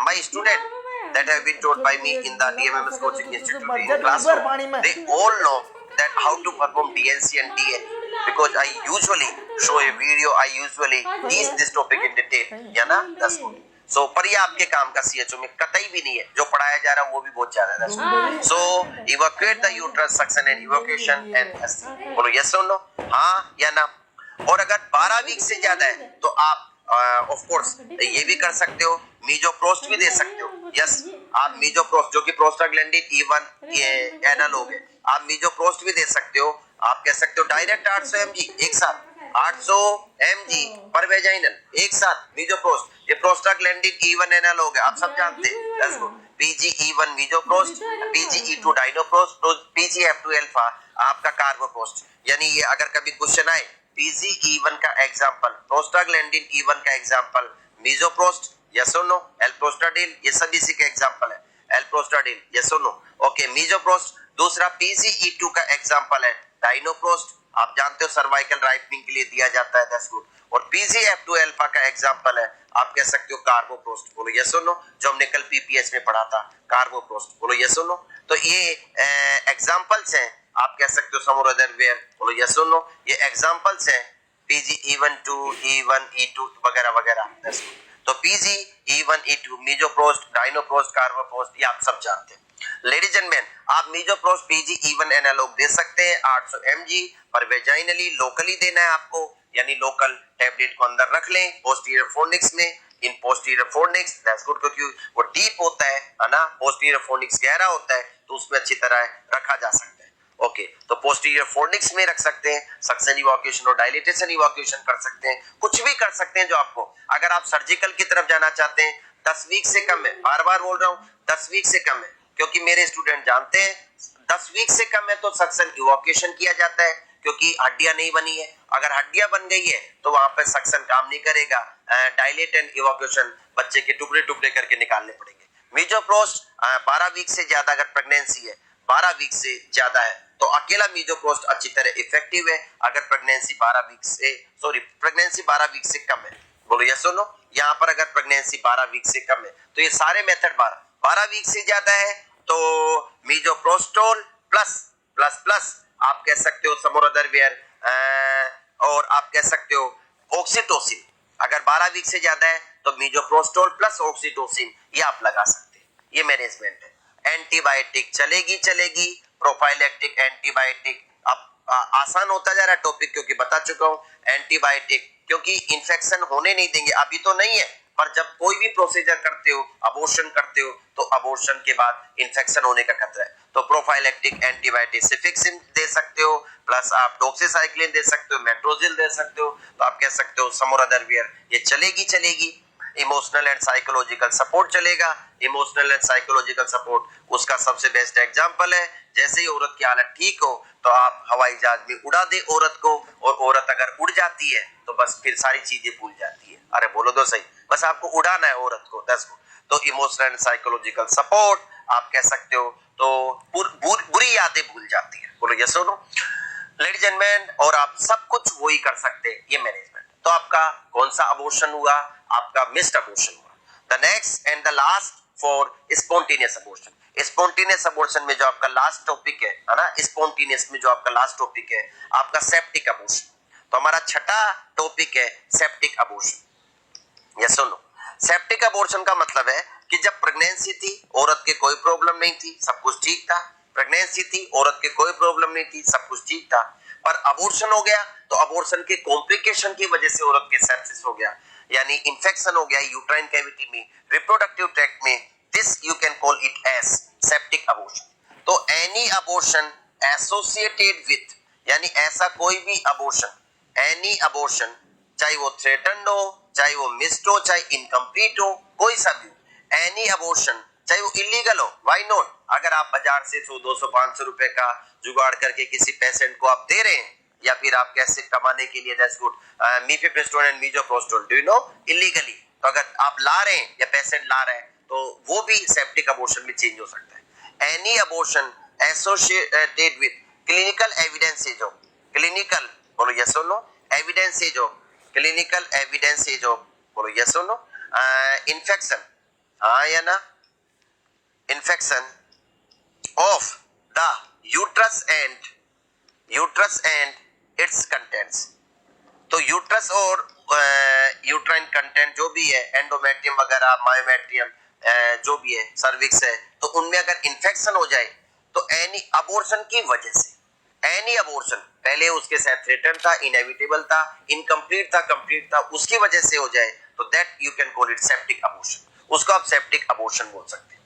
Speaker 1: my student that have been taught by me in the DMMS coaching institute in classroom, they all know that how to perform DNC and DNE, because I usually show a video, I usually teach this topic in detail, या ना, that's good. So पर ये आपके काम का CHO में कतई भी नहीं है, जो पढ़ाया जा रहा है वो भी बहुत ज्यादा है, that's good. So evacuate the uterus, suction and evacuation and SC, बोलो yes or no, हाँ या ना। और अगर 12 वीक से ज्यादा है तो आप ऑफ कोर्स ये भी कर सकते हो, मीजोप्रोस्ट भी दे सकते हो, यस, आप मीजोप्रोस्ट जो कि प्रोस्टाग्लैंडिन E1 एनालॉग है, आप मीजोप्रोस्ट भी दे सकते हो। आप कह सकते हो डायरेक्ट 800 mg एक साथ, 800 mg पर वेजाइनल एक साथ मीजोप्रोस्ट, ये प्रोस्टाग्लैंडिन E1 एनालॉग है, आप सब जानते हैं, PgE1 मीजोप्रोस्ट, PgE2 डाइनोप्रोस्ट, तो PgF2 अल्फा आपका कार्बोप्रोस्ट। यानी ये अगर कभी क्वेश्चन आए PgE1 का एग्जांपल, प्रोस्टाग्लैंडिन E1 का एग्जांपल मीजोप्रोस्ट, यस और नो, एल्प्रोस्टाडिल ये सब इसी का एग्जांपल है, एल्प्रोस्टाडिल यस और नो, ओके मीजोप्रोस्ट। दूसरा PgE2 का एग्जांपल है डाइनोप्रोस्ट, आप जानते हो सर्वाइकल राइपनिंग के लिए दिया जाता है, दैट्स गुड। और PgF2 अल्फा का एग्जांपल है, आप कह सकते हो कार्बोप्रोस्ट, बोलो यस और नो, जो हमने कल PPH में पढ़ा था, कार्बोप्रोस्ट, बोलो यस और नो। तो ये एग्जांपल्स हैं, आप कह सकते हो सम और अदर वेयर, बोलो यस और नो, ये एग्जांपल्स हैं PgE1 2 E1 E2 वगैरह वगैरह, दैट्स गुड। तो PgE1 E2 मीजोप्रोस्ट, डाइनोप्रोस्ट, कार्बोप्रोस्ट, ये आप सब जानते हैं। लेडीज एंड मेन, आप मीजोप्रोस्ट PgE1 एनालॉग दे सकते हैं 800 mg पर वेजाइनली, लोकली देना है आपको, यानी लोकल टैबलेट को अंदर रख लें पोस्टीरियर फोर्निक्स में, इन पोस्टीरियर फोर्निक्स, दैट्स गुड, क्योंकि वो डीप होता है ना, पोस्टीरियर फोर्निक्स गहरा होता है, तो उसमें अच्छी तरह रखा जा सकता है, ओके। तो पोस्टीरियर फोर्निक्स में रख सकते हैं, सक्शन इवैक्यूएशन और डायलिटेशन इवैक्यूएशन कर सकते हैं, कुछ भी कर सकते हैं जो आपको। अगर आप सर्जिकल की तरफ जाना चाहते हैं, 10 वीक से कम है, बार बार बोल रहा हूँ 10 वीक से कम है, क्योंकि मेरे स्टूडेंट जानते हैं 10 वीक से कम है तो सक्शन इवैक्यूएशन किया जाता है, क्योंकि हड्डियां नहीं बनी है। अगर हड्डियां बन गई है तो वहां पे सक्शन काम नहीं करेगा, डायलेट एंड इवैक्यूएशन बच्चे के टुकड़े टुकड़े करके निकालने पड़ेंगे। मीजोप्रोस्ट 12 वीक से ज्यादा, अगर प्रेगनेंसी है 12 वीक से ज्यादा है तो अकेला मीजोप्रोस्ट अच्छी तरह इफेक्टिव है। अगर प्रेगनेंसी 12 वीक से, सॉरी प्रेगनेंसी 12 वीक से कम है, बोलो यस और नो। यहाँ पर अगर प्रेगनेंसी 12 वीक से कम है तो ये सारे मेथड 12 वीक से ज्यादा है तो मीजोप्रोस्टोल प्लस प्लस प्लस आप कह सकते हो सम और अदर वेयर, और आप कह सकते हो ऑक्सीटोसिन। अगर 12 वीक से ज्यादा है तो मीजोप्रोस्टोल प्लस ऑक्सीटोसिन ये आप लगा सकते हैं, ये मैनेजमेंट है। एंटीबायोटिक चलेगी चलेगी, प्रोफाइलैक्टिक एंटीबायोटिक, अब आसान होता जा रहा है टॉपिक, क्योंकि बता चुका हूं एंटीबायोटिक, क्योंकि इंफेक्शन होने नहीं देंगे, अभी तो नहीं है, पर जब कोई भी प्रोसीजर करते हो, अबॉर्शन करते हो, तो अबॉर्शन के बाद इंफेक्शन होने का खतरा है, तो प्रोफाइलैक्टिक एंटीबायोटिक सिफिक्सिन दे सकते हो, प्लस आप डॉक्सीसाइक्लिन दे सकते हो, मेट्रोजिल दे सकते हो, तो आप कह सकते हो सम और अदर वेयर ये चलेगी चलेगी। इमोशनल एंड साइकोलॉजिकल सपोर्ट चलेगा, इमोशनल एंड साइकोलॉजिकल सपोर्ट उसका सबसे बेस्ट एग्जांपल है, जैसे ही औरत की हालत ठीक हो तो आप हवाई जहाज में उड़ा दे औरत को, और औरत अगर उड़ जाती है तो बस फिर सारी चीजें भूल जाती है, अरे बोलो तो सही, बस आपको उड़ाना है औरत को, 10 को। तो इमोशनल एंड साइकोलॉजिकल सपोर्ट आप कह सकते हो, तो बुरी यादें भूल जाती है, बोलो यस और नो लेडीज एंड मैन, और आप सब कुछ वही कर सकते हैं, ये मैनेजमेंट। तो आपका कौन सा अबॉर्शन हुआ, आपका मिस्ड अबॉर्शन हुआ। The next and the last for spontaneous abortion. Spontaneous abortion में जो आपका लास्ट टॉपिक है ना, स्पॉन्टेनियस में जो आपका लास्ट टॉपिक है आपका सेप्टिक अबॉर्शन। तो हमारा छठा टॉपिक है सेप्टिक अबॉर्शन, यस और नो। सेप्टिक अबॉर्शन का मतलब है कि जब प्रेगनेंसी थी औरत के कोई प्रॉब्लम नहीं थी, सब कुछ ठीक था, प्रेगनेंसी थी औरत के कोई प्रॉब्लम नहीं थी, सब कुछ ठीक था, पर अबॉर्शन हो गया तो अबॉर्शन के कॉम्प्लिकेशन की वजह से औरत के सेप्सिस हो गया, यानी इंफेक्शन हो गया यूट्राइन कैविटी में, रिप्रोडक्टिव ट्रैक्ट में, this you can call it as septic abortion. तो एनी अबॉर्शन एसोसिएटेड विथ, यानी ऐसा कोई भी अबॉर्शन, एनी अबॉर्शन, चाहे वो थ्रेटन्ड हो, चाहे वो मिस्ड हो, चाहे इनकम्प्लीट हो, कोई सा भी, एनी अबॉर्शन, चाहे वो इलीगल हो, व्हाई नॉट। अगर आप बाजार से 100 200 500 रुपए का जुगाड़ करके किसी पेशेंट को आप दे रहे हैं, या फिर आप कैसे कमाने के लिए, that's good, mifepristone and misoprostol, do you know, illegally, तो अगर आप ला रहे हैं या पेशेंट ला रहे हैं तो वो भी सेप्टिक अबॉर्शन में चेंज हो सकता है। Any abortion associated with clinical evidence जो, क्लिनिकल, बोलो यस और नो, एविडेंस जो, क्लिनिकल एविडेंस जो, बोलो यस और नो, इन्फेक्शन, हाँ या ना, infection of the uterus and it's contents. तो यूट्रस और यूट्राइन कंटेंट जो भी है, एंडोमेट्रियम वगैरह, मायोमेट्रियम जो भी है, सर्विक्स है, तो उनमें अगर इन्फेक्शन हो जाए तो एनी अबॉर्शन की वजह से, एनी अबॉर्शन, पहले उसके साथ थ्रेटन था, इनएविटेबल था, इनकम्प्लीट था, कंप्लीट था, उसकी वजह से हो जाए तो that you can call it septic abortion, उसको आप सेप्टिक अबॉर्शन बोल सकते हैं।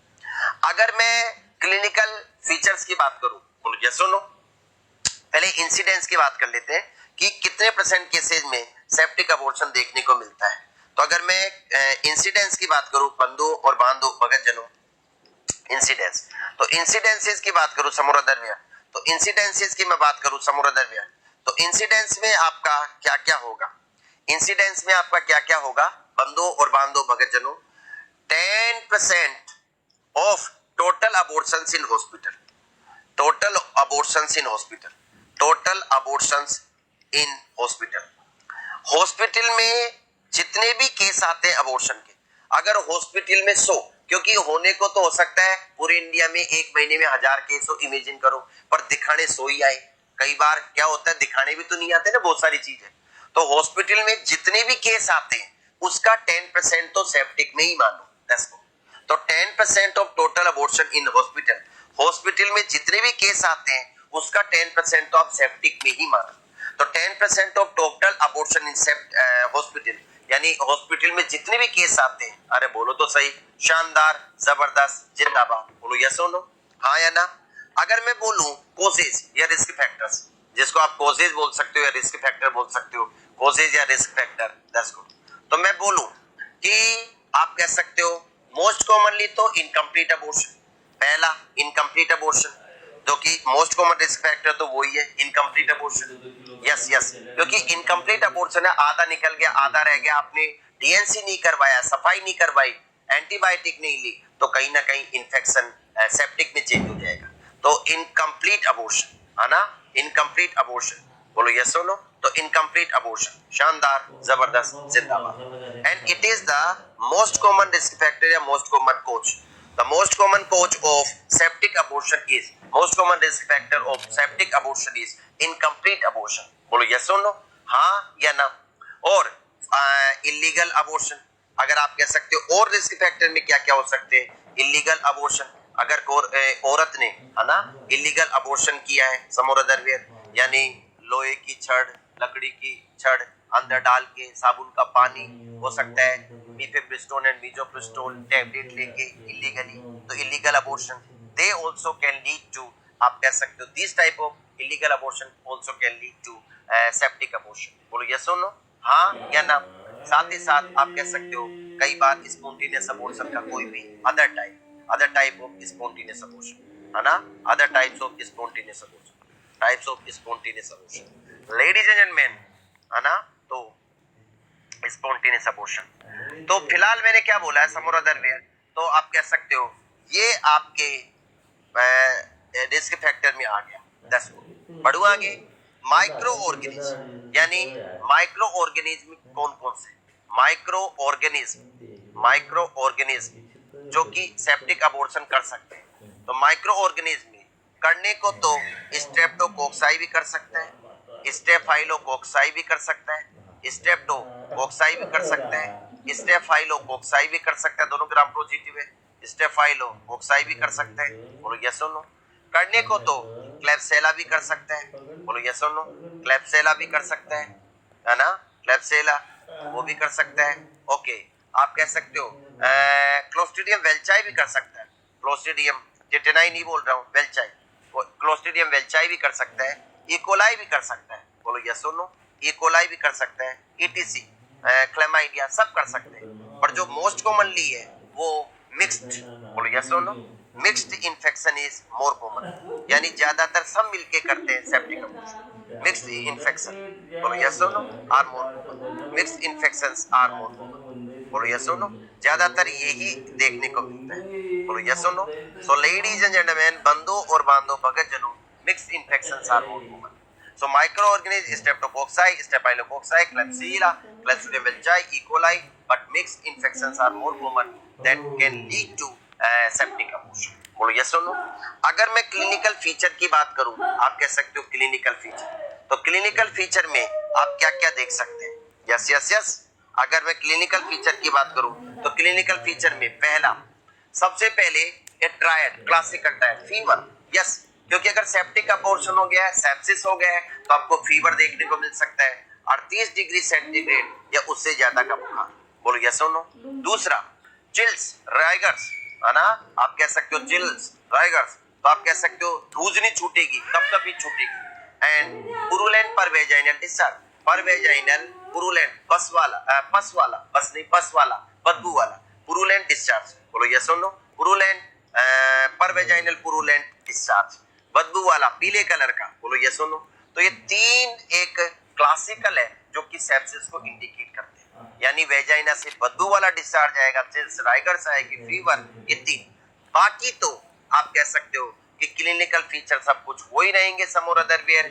Speaker 1: अगर मैं क्लिनिकल फीचर्स की बात करूं, बोलो यस और नो, पहले इंसिडेंस की बात कर लेते हैं कि कितने % केसेज में सेप्टिक अबॉर्शन देखने को मिलता है। तो अगर मैं इंसिडेंस की बात करूं, बंधु और बांधु भगत जनों, इंसिडेंस। तो इंसिडेंसेस की बात करूं समोरादरव्या, तो इंसिडेंसेस की मैं बात करूं समोरादरव्या, तो इंसिडेंस में आपका क्या क्या होगा, इंसिडेंस में आपका क्या क्या होगा बंधु और बांधो भगतजनों, 10% of total abortions in hospital, total abortions in hospital, total abortions in hospital, hospital में जितने भी केस आते हैं अबॉर्शन के, अगर हॉस्पिटल में 100, क्योंकि होने को तो हो सकता है पूरे इंडिया में एक महीने में 1000 केस हो, इमेजिन करो, पर दिखाने 100 ही आए। कई बार क्या होता है दिखाने भी तो नहीं आते ना बहुत सारी चीजें। तो हॉस्पिटल में जितने भी केस आते हैं उसका 10% तो सेप्टिक में ही मानो, तो 10% of total abortion in hospital, hospital में जितने भी केस आते हैं उसका 10% तो आप सेप्टिक में ही मानो। तो 10% of total abortion in hospital, यानी हॉस्पिटल में जितने भी केस आते हैं, अरे बोलो तो सही, शानदार, जबरदस्त, जिंदाबाद, बोलो यस और नो, हाँ या ना। अगर मैं बोलूं कोजेज या रिस्क फैक्टर्स, जिसको आप कोजेज बोल सकते हो या रिस्क फैक्टर बोल सकते हो, कोजेज या रिस्क फैक्टर, दैट्स गुड। तो मैं बोलूं कि आप कह सकते हो मोस्ट कॉमनली तो इनकम्प्लीट अबॉर्शन, पहला इनकम्प्लीट अबॉर्शन, जो कि मोस्ट कॉमन रिस्क फैक्टर तो वही है इनकम्प्लीट अबॉर्शन, यस यस, क्योंकि इनकम्प्लीट अबॉर्शन है, आधा निकल गया आधा रह गया, आपने डीएनसी नहीं करवाया, सफाई नहीं करवाई, एंटीबायोटिक नहीं ली, तो कहीं ना कहीं इन्फेक्शन सेप्टिक में चेंज हो जाएगा। तो इनकम्प्लीट अबॉर्शन है ना, इनकम्प्लीट अबॉर्शन, बोलो यस और नो। तो इनकम्प्लीट अबॉर्शन, शानदार, जबरदस्त, जिंदाबाद, and it is the most common risk factor या most common cause. The most common cause of septic abortion is, most common risk factor of septic abortion is incomplete abortion, बोलो yes or no, हाँ या ना। और इलीगल अबॉर्शन, अगर आप कह सकते हो और रिस्क फैक्टर में क्या क्या हो सकते हैं, इलीगल अबॉर्शन, अगर औरत ने है ना इलीगल अबॉर्शन किया है समोरादरवेयर, यानी लोहे की छड़, लकड़ी की छड़ अंदर डाल के साबुन का पानी, हो सकता है मीफेप्रिस्टोन एंड मीजोप्रिस्टोन टैबलेट लेके इलीगली, तो illegal abortion, they also can lead to, आप कह सकते हो this type of illegal abortion also can lead to septic abortion, बोलो यस और नो, हाँ या ना। साथ ही साथ आप कह सकते हो कई बार स्पॉन्टेनियस अबॉर्शन का कोई भी other type of spontaneous abortion, है ना, other types of spontaneous abortion, types of spontaneous abortion, ladies and gentleman, है ना। तो स्पॉन्टेनियस अबॉर्शन, तो फिलहाल मैंने क्या बोला है समोरादरवेयर, तो आप कह सकते हो ये आपके रिस्क फैक्टर में आ गया। 10 बढ़ू आगे, माइक्रो ऑर्गेनिज्म, यानी माइक्रो ऑर्गेनिज्म कौन कौन से, माइक्रो ऑर्गेनिज्म जो कि सेप्टिक अबॉर्शन कर सकते हैं। तो माइक्रो ऑर्गेनिज्म में करने को तो स्ट्रेप्टोकोक्साई भी कर सकता है, स्टेफाइलोकोक्साई भी कर सकता है, स्ट्रेप्टोकोक्साई भी कर सकता है, स्टेफाइलोकोक्साई भी कर सकता है, दोनों ग्राम पॉजिटिव है, स्टेफाइलोकोक्साई भी कर सकता है, बोलो यस और नो। करने को तो क्लेब्सेला भी कर सकता है, बोलो यस और नो, क्लेब्सेला भी कर सकता है ना, क्लेब्सेला वो भी कर सकता है, ओके। आप कह सकते हो क्लोस्ट्रीडियम वेल्चाई भी कर सकता है, क्लोस्ट्रीडियम टेटेनाई नहीं बोल रहा हूँ, वेल्चाई, क्लोस्ट्रीडियम वेल्चाई भी कर सकता है, इकोलाई भी कर सकता है, बोलो यस और नो, इकोलाई भी कर सकता है, ईटीसी क्लेमाइडिया सब कर सकते हैं, पर जो मोस्ट कॉमनली है वो मिक्स्ड, बोलो यस और no, mixed infection is more common, यानी ज्यादातर सब मिलके करते हैं सेप्टिक अबॉर्शन, मिक्स्ड इन्फेक्शन, बोलो यस और no, are more common, mixed infections are more common, बोलो यस और नो, ज्यादातर यही देखने को मिलता है, बोलो यस और no. So ladies and gentleman, बंधु और बांधो भगतजनों, mixed infections are more common. So microorganisms, Streptococci, Staphylococci, Klebsiella, Clostridium velchai, E. coli, but mixed infections are more common that can lead to septic abortion. बोलो yes or no? अगर मैं क्लिनिकल फीचर की बात करूं, आप कह सकते हो क्लिनिकल फीचर, तो क्लिनिकल फीचर में आप क्या क्या देख सकते हैं, यस यस यस। अगर मैं क्लिनिकल फीचर की बात करूं तो क्लिनिकल फीचर में पहला, सबसे पहले triad, classical triad, fever, yes, क्योंकि अगर सेप्टिक अबॉर्शन हो गया है, सेप्सिस हो गया है, तो आपको फीवर देखने को मिल सकता है 38 डिग्री सेंटीग्रेड या उससे ज्यादा का बुखार, बोलो यस और नो। दूसरा चिल्स, राइगर्स, है ना, आप कह सकते हो चिल्स, राइगर्स, तो आप कह सकते हो धूजनी छूटेगी, कपकपी छूटेगी, एंड पुरुलेंट पर वेजाइनल डिस्चार्ज, पर वेजाइनल पुरुलेंट, पस वाला, बस नहीं, पस वाला, बदबू वाला, पुरुलेंट डिस्चार्ज, बोलो यस और नो, पुरुलेंट पर वेजाइनल पुरुलेंट डिस्चार्ज, बदबू वाला पीले कलर का, बोलो यस और नो। तो ये तीन एक क्लासिकल है जो कि सेप्सिस को इंडिकेट करते हैं, यानी वेजाइना से बदबू वाला डिस्चार्ज आएगा, राइगर्स आएगी, फीवर, ये तीन। बाकी तो आप कह सकते हो कि क्लिनिकल फीचर सब कुछ हो ही रहेंगे सम और अदर वेयर,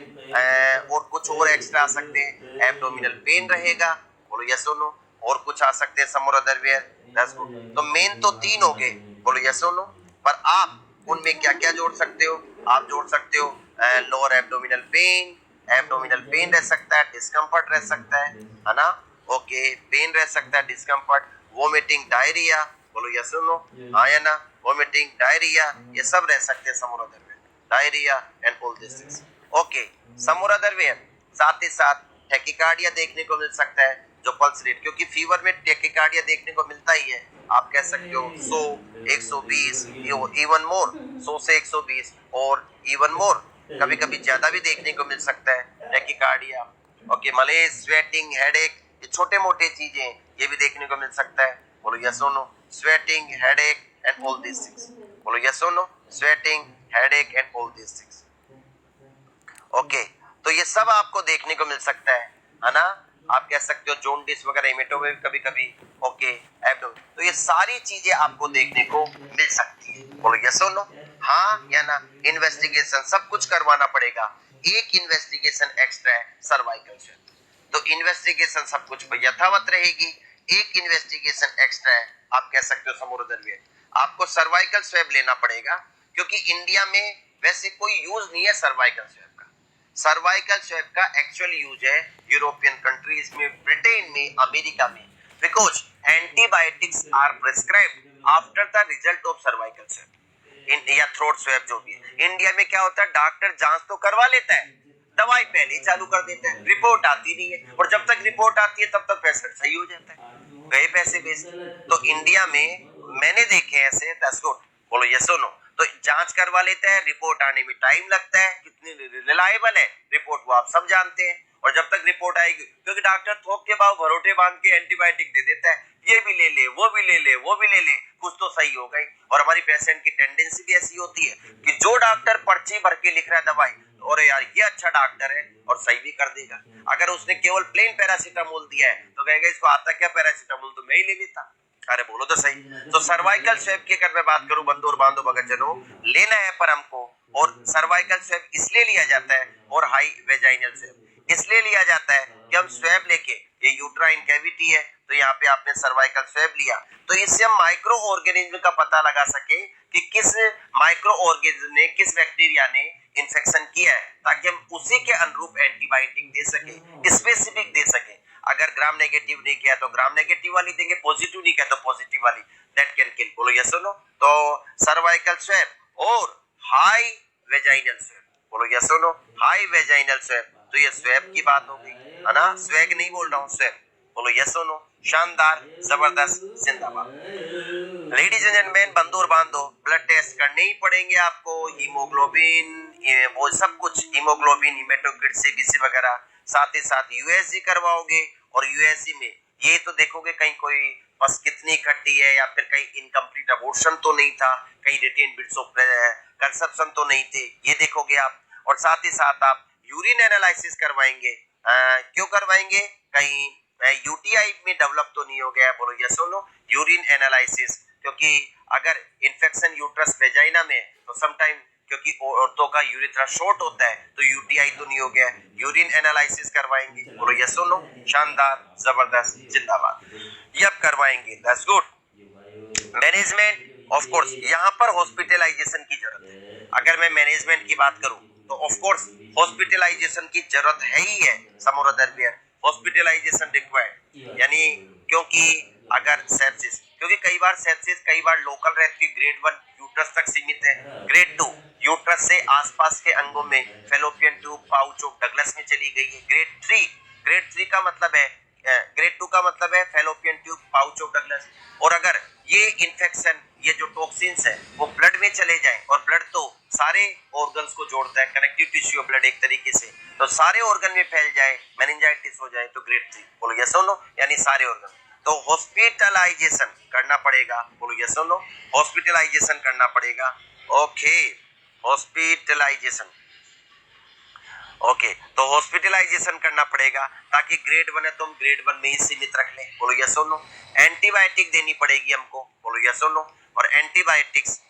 Speaker 1: और कुछ और एक्स्ट्रा आ सकते हैं, एब्डोमिनल पेन रहेगा, बोलो यस और नो, और कुछ आ सकते हैं some or other where, that's good. तो मेन तो तीन हो गए, बोलो यस और नो, पर आप उनमें क्या क्या जोड़ सकते हो? आप जोड़ सकते हो लोअर एब्डोमिनल पेन रह सकता है, डिस्कम्फर्ट रह सकता है ना, ओके, पेन रह सकता है, डिस्कम्फर्ट, वोमिटिंग, डायरिया, बोलो यस और नो, हाँ या ना, वोमिटिंग, डायरिया, ये सब रह सकते हैं some or other where, diarrhoea and all this things, okay. Some or other where साथ ही साथ टैकिकार्डिया देखने को मिल सकता है, जो पल्स रेट, क्योंकि फीवर में टैकिकार्डिया देखने को मिलता ही है, आप कह सकते हो 100, 120, इवन मोर, 100 से 120 और इवन मोर, कभी कभी ज्यादा भी देखने को मिल सकता है टैकिकार्डिया, ओके। मलेज, स्वेटिंग, हेडेक, ये छोटे मोटे चीजें ये भी देखने को मिल सकता है, बोलो यस और no, sweating, headache and all this things, बोलो यस और no, sweating, headache and all this things, okay. तो ये सब आपको देखने को मिल सकता है ना, आप कह सकते हो जोंडिस वगैरह, हेमेटोमा कभी कभी, ओके, एब्डोमेन, तो ये सारी चीजें आपको देखने को मिल सकती है, बोलो यस और नो, हाँ या ना। इन्वेस्टिगेशन सब कुछ करवाना पड़ेगा, एक इन्वेस्टिगेशन एक्स्ट्रा है सर्वाइकल स्वेब, तो इन्वेस्टिगेशन सब कुछ यथावत रहेगी, एक इन्वेस्टिगेशन एक्स्ट्रा है, आप कह सकते हो समोरदर्वी, आपको सर्वाइकल स्वेब लेना पड़ेगा, क्योंकि इंडिया में वैसे कोई यूज नहीं है सर्वाइकल स्वेब का। सर्वाइकल स्वेब का एक्चुअल यूज है यूरोपियन कंट्रीज में, ब्रिटेन में, अमेरिका में, because antibiotics are prescribed after the result of cervical swab या थ्रोट स्वेब, जो भी है। इंडिया में क्या होता है, डॉक्टर जांच तो करवा लेता है, दवाई पहले ही चालू कर देता है, रिपोर्ट आती नहीं है, और जब तक रिपोर्ट आती है तब तक पेशेंट सही हो जाता है, गए पैसे वेस्ट। तो इंडिया में मैंने देखे ऐसे, दैट्स गुड, बोलो यस और नो। तो जांच करवा लेता है, रिपोर्ट आने में टाइम लगता है, कितनी रिलायबल है रिपोर्ट वो आप सब जानते हैं, और जब तक रिपोर्ट आएगी, क्योंकि डॉक्टर थोक के भाव भरोटे बांध के एंटीबायोटिक दे देता है, ये भी ले ले, वो भी ले ले, वो भी ले ले, कुछ तो सही हो गई। और हमारी पेशेंट की टेंडेंसी भी ऐसी होती है कि जो डॉक्टर पर्ची भर के लिख रहा है दवाई, और यार ये अच्छा डॉक्टर है और सही भी कर देगा, अगर उसने केवल प्लेन पैरासीटामोल दिया है तो कहेगा इसको आता क्या पैरासीटामोल, तो मैं ही ले लेता, अरे बोलो तो सही। तो सर्वाइकल स्वेब की अगर मैं बात करूं बंधु और बांधो भगतजनों, लेना है पर हमको, और सर्वाइकल स्वेब इसलिए लिया जाता है, और हाई वेजाइनल स्वेब इसलिए लिया जाता है कि हम स्वेब लेके, ये यूट्राइन कैविटी है तो यहाँ पे आपने सर्वाइकल स्वेब लिया, तो इससे हम माइक्रो ऑर्गेनिज्म का पता लगा सके कि किस माइक्रो ऑर्गेनिज्म ने, किस बैक्टीरिया ने इन्फेक्शन किया है, ताकि हम उसी के अनुरूप एंटीबायोटिक दे सके, स्पेसिफिक दे सके। अगर ग्राम नेगेटिव नहीं किया तो ग्राम नेगेटिव वाली देंगे, पॉजिटिव नहीं किया तो पॉजिटिव वाली, दैट कैन किल, बोलो यस और नो। तो सर्वाइकल स्वेब और हाई वेजाइनल स्वेब, बोलो यस और नो, हाई वेजाइनल स्वेब, तो ये स्वेब की बात हो गई है ना, स्वेग नहीं बोल रहा हूँ, स्वेब, बोलो यस और नो, शानदार, जबरदस्त, जिंदाबाद। लेडीज एंड जेंटलमैन, बंधु और बांधो, ब्लड टेस्ट करने ही पड़ेंगे आपको, हीमोग्लोबिन, वो सब कुछ, हीमोग्लोबिन, हेमेटोक्रिट, सीबीसी वगैरह, साथ ही साथ यूएसजी करवाओगे, और यूएसजी में ये तो देखोगे कहीं कोई बस कितनी इकट्ठी है, या फिर कहीं इनकम्प्लीट अबॉर्शन तो नहीं था, कहीं रिटेन बिट्स ऑफ कंसेप्शन तो नहीं थे, ये देखोगे आप। और साथ ही साथ आप यूरिन एनालिसिस करवाएंगे, क्यों करवाएंगे, कहीं यूटीआई में डेवलप तो नहीं हो गया, बोलो यस और नो, यूरिन एनालिसिस, क्योंकि अगर इन्फेक्शन यूट्रस वेजाइना में तो समटाइम, क्योंकि औरतों का यूरिथ्रा शॉर्ट होता है तो यूटीआई तो नहीं हो गया, यूरिन एनालिसिस करवाएंगे, बोलो यस और नो, शानदार, जबरदस्त, जिंदाबाद, ये अब करवाएंगे, that's good. Management, of course यहाँ पर हॉस्पिटलाइजेशन की जरूरत है, अगर मैं मैनेजमेंट की बात करूं तो ऑफ कोर्स हॉस्पिटलाइजेशन की जरूरत है ही है, समोरदर्वियर, हॉस्पिटलाइजेशन रिक्वायर्ड, यानी क्योंकि अगर सेप्सिस, क्योंकि कई बार सेप्सिस कई बार लोकल रहती है, ग्रेड 1 यूट्रस तक सीमित है, ग्रेड 2 यूट्रस से आसपास के अंगों में, fallopian tube, pouch of Douglas में चली गई है, ग्रेड 3 का मतलब है, ग्रेड 2 का मतलब है fallopian tube, pouch of Douglas. और अगर ये इन्फेक्शन, ये जो टॉक्सिन्स है वो ब्लड में चले जाए, और ब्लड तो सारे ऑर्गन्स को जोड़ता है, कनेक्टिव टिश्यू ब्लड एक तरीके से, तो सारे ऑर्गन में फैल जाए, मेनिंजाइटिस हो जाए, तो ग्रेड 3, बोलो यस और नो, यानी सारे ऑर्गन। तो हॉस्पिटलाइजेशन करना पड़ेगा, बोलो यस और नो, हॉस्पिटलाइजेशन करना पड़ेगा। ओके, हॉस्पिटलाइजेशन, ओके, तो हॉस्पिटलाइजेशन करना पड़ेगा ताकि ग्रेड 1 है तो हम ग्रेड 1 में ही सीमित रख लें, बोलो यस और नो। एंटीबायोटिक देनी पड़ेगी हमको, बोलो यस और नो। और एंटीबायोटिक्स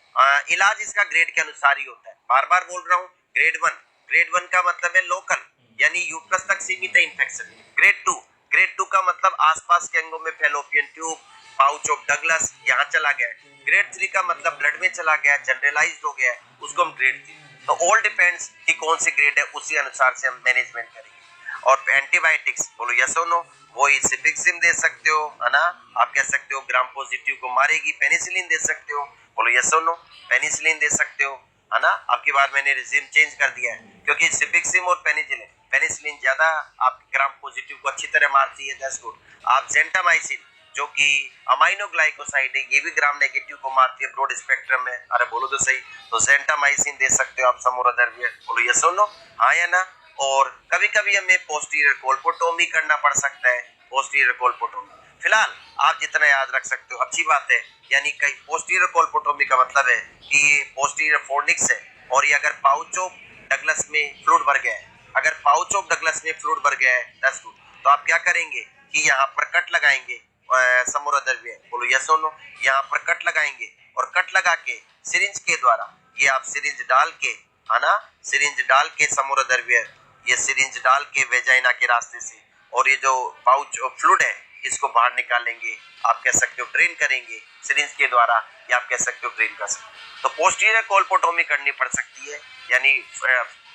Speaker 1: इलाज इसका ग्रेड के अनुसार ही होता है, बार बार बोल रहा हूँ। ग्रेड 1 का मतलब है लोकल, यानी यूट्रस तक सीमित है इन्फेक्शन। ग्रेड 2 का मतलब आसपास के अंगों में fallopian tube, pouch of Douglas यहाँ चला गया। ग्रेड 3 का मतलब ब्लड में चला गया, जनरलाइज्ड हो गया, उसको हम ग्रेड 3। तो ऑल डिपेंड्स कि कौन सी ग्रेड है, उसी अनुसार से हम मैनेजमेंट करेंगे। और एंटीबायोटिक्स, बोलो यस और नो, वही सिफिक्सिम दे सकते हो, है ना, आप कह सकते हो ग्राम पॉजिटिव को मारेगी, पेनिसिलिन दे सकते हो, बोलो यस और नो, पेनिसिलिन दे सकते हो, है ना। आपकी बार मैंने रिजीम चेंज कर दिया है क्योंकि सिफिक्सिम और पेनिसिलिन ज्यादा आप ग्राम पॉजिटिव को अच्छी तरह मारती है, दैट्स गुड। आप जेंटामाइसिन जो कि अमाइनोग्लाइकोसाइड है, ये भी ग्राम नेगेटिव को मारती है ब्रॉड स्पेक्ट्रम में, अरे बोलो तो सही, तो जेंटामाइसिन दे सकते हो आप समूराधर्व्य, बोलो यस और नो, हाँ या ना। और कभी कभी हमें पोस्टीरियर कोल्पोटोमी करना पड़ सकता है, पोस्टीरियर कोल्पोटोमी। फिलहाल आप जितना याद रख सकते हो अच्छी बात है, यानी कई पोस्टीरियर कोल्पोटोमी का मतलब है कि ये पोस्टीरियर फोर्निक्स है और ये अगर पाउच ऑफ डगलस में फ्लूइड भर गया है, अगर पाउच ऑफ डगलस में फ्लूइड भर गया है, दैट्स गुड, तो आप क्या करेंगे कि यहाँ पर कट लगाएंगे समूराधर्व्य, बोलो यस और नो, यहाँ पर कट लगाएंगे और कट लगा के सिरिंज के द्वारा, ये आप सिरिंज डाल के, है ना, सिरिंज डाल के समूराधर्व्य, ये सिरिंज डाल के वेजाइना के रास्ते से, और ये जो पाउच फ्लूइड है इसको बाहर निकालेंगे, आप कह सकते हो ड्रेन करेंगे सिरिंज के द्वारा, या आप कह सकते हो ड्रेन कर सकते हो। तो पोस्टीरियर कोल्पोटोमी करनी पड़ सकती है, यानी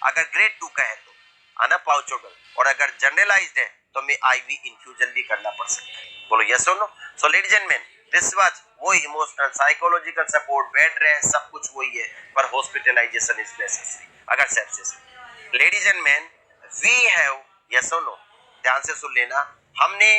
Speaker 1: अगर ग्रेड 2 का है तो, है ना, पाउचोडल, और अगर जनरलाइज्ड है तो हमें आईवी इन्फ्यूजन भी करना पड़ सकता है, बोलो यस और no. So ladies and men, this was वो emotional psychological support, bed rest, सब कुछ वही है, पर हॉस्पिटलाइजेशन इज नेसेसरी अगर sepsis. Ladies and men, we have, yes और नो, ध्यान से सुन लेना, हमने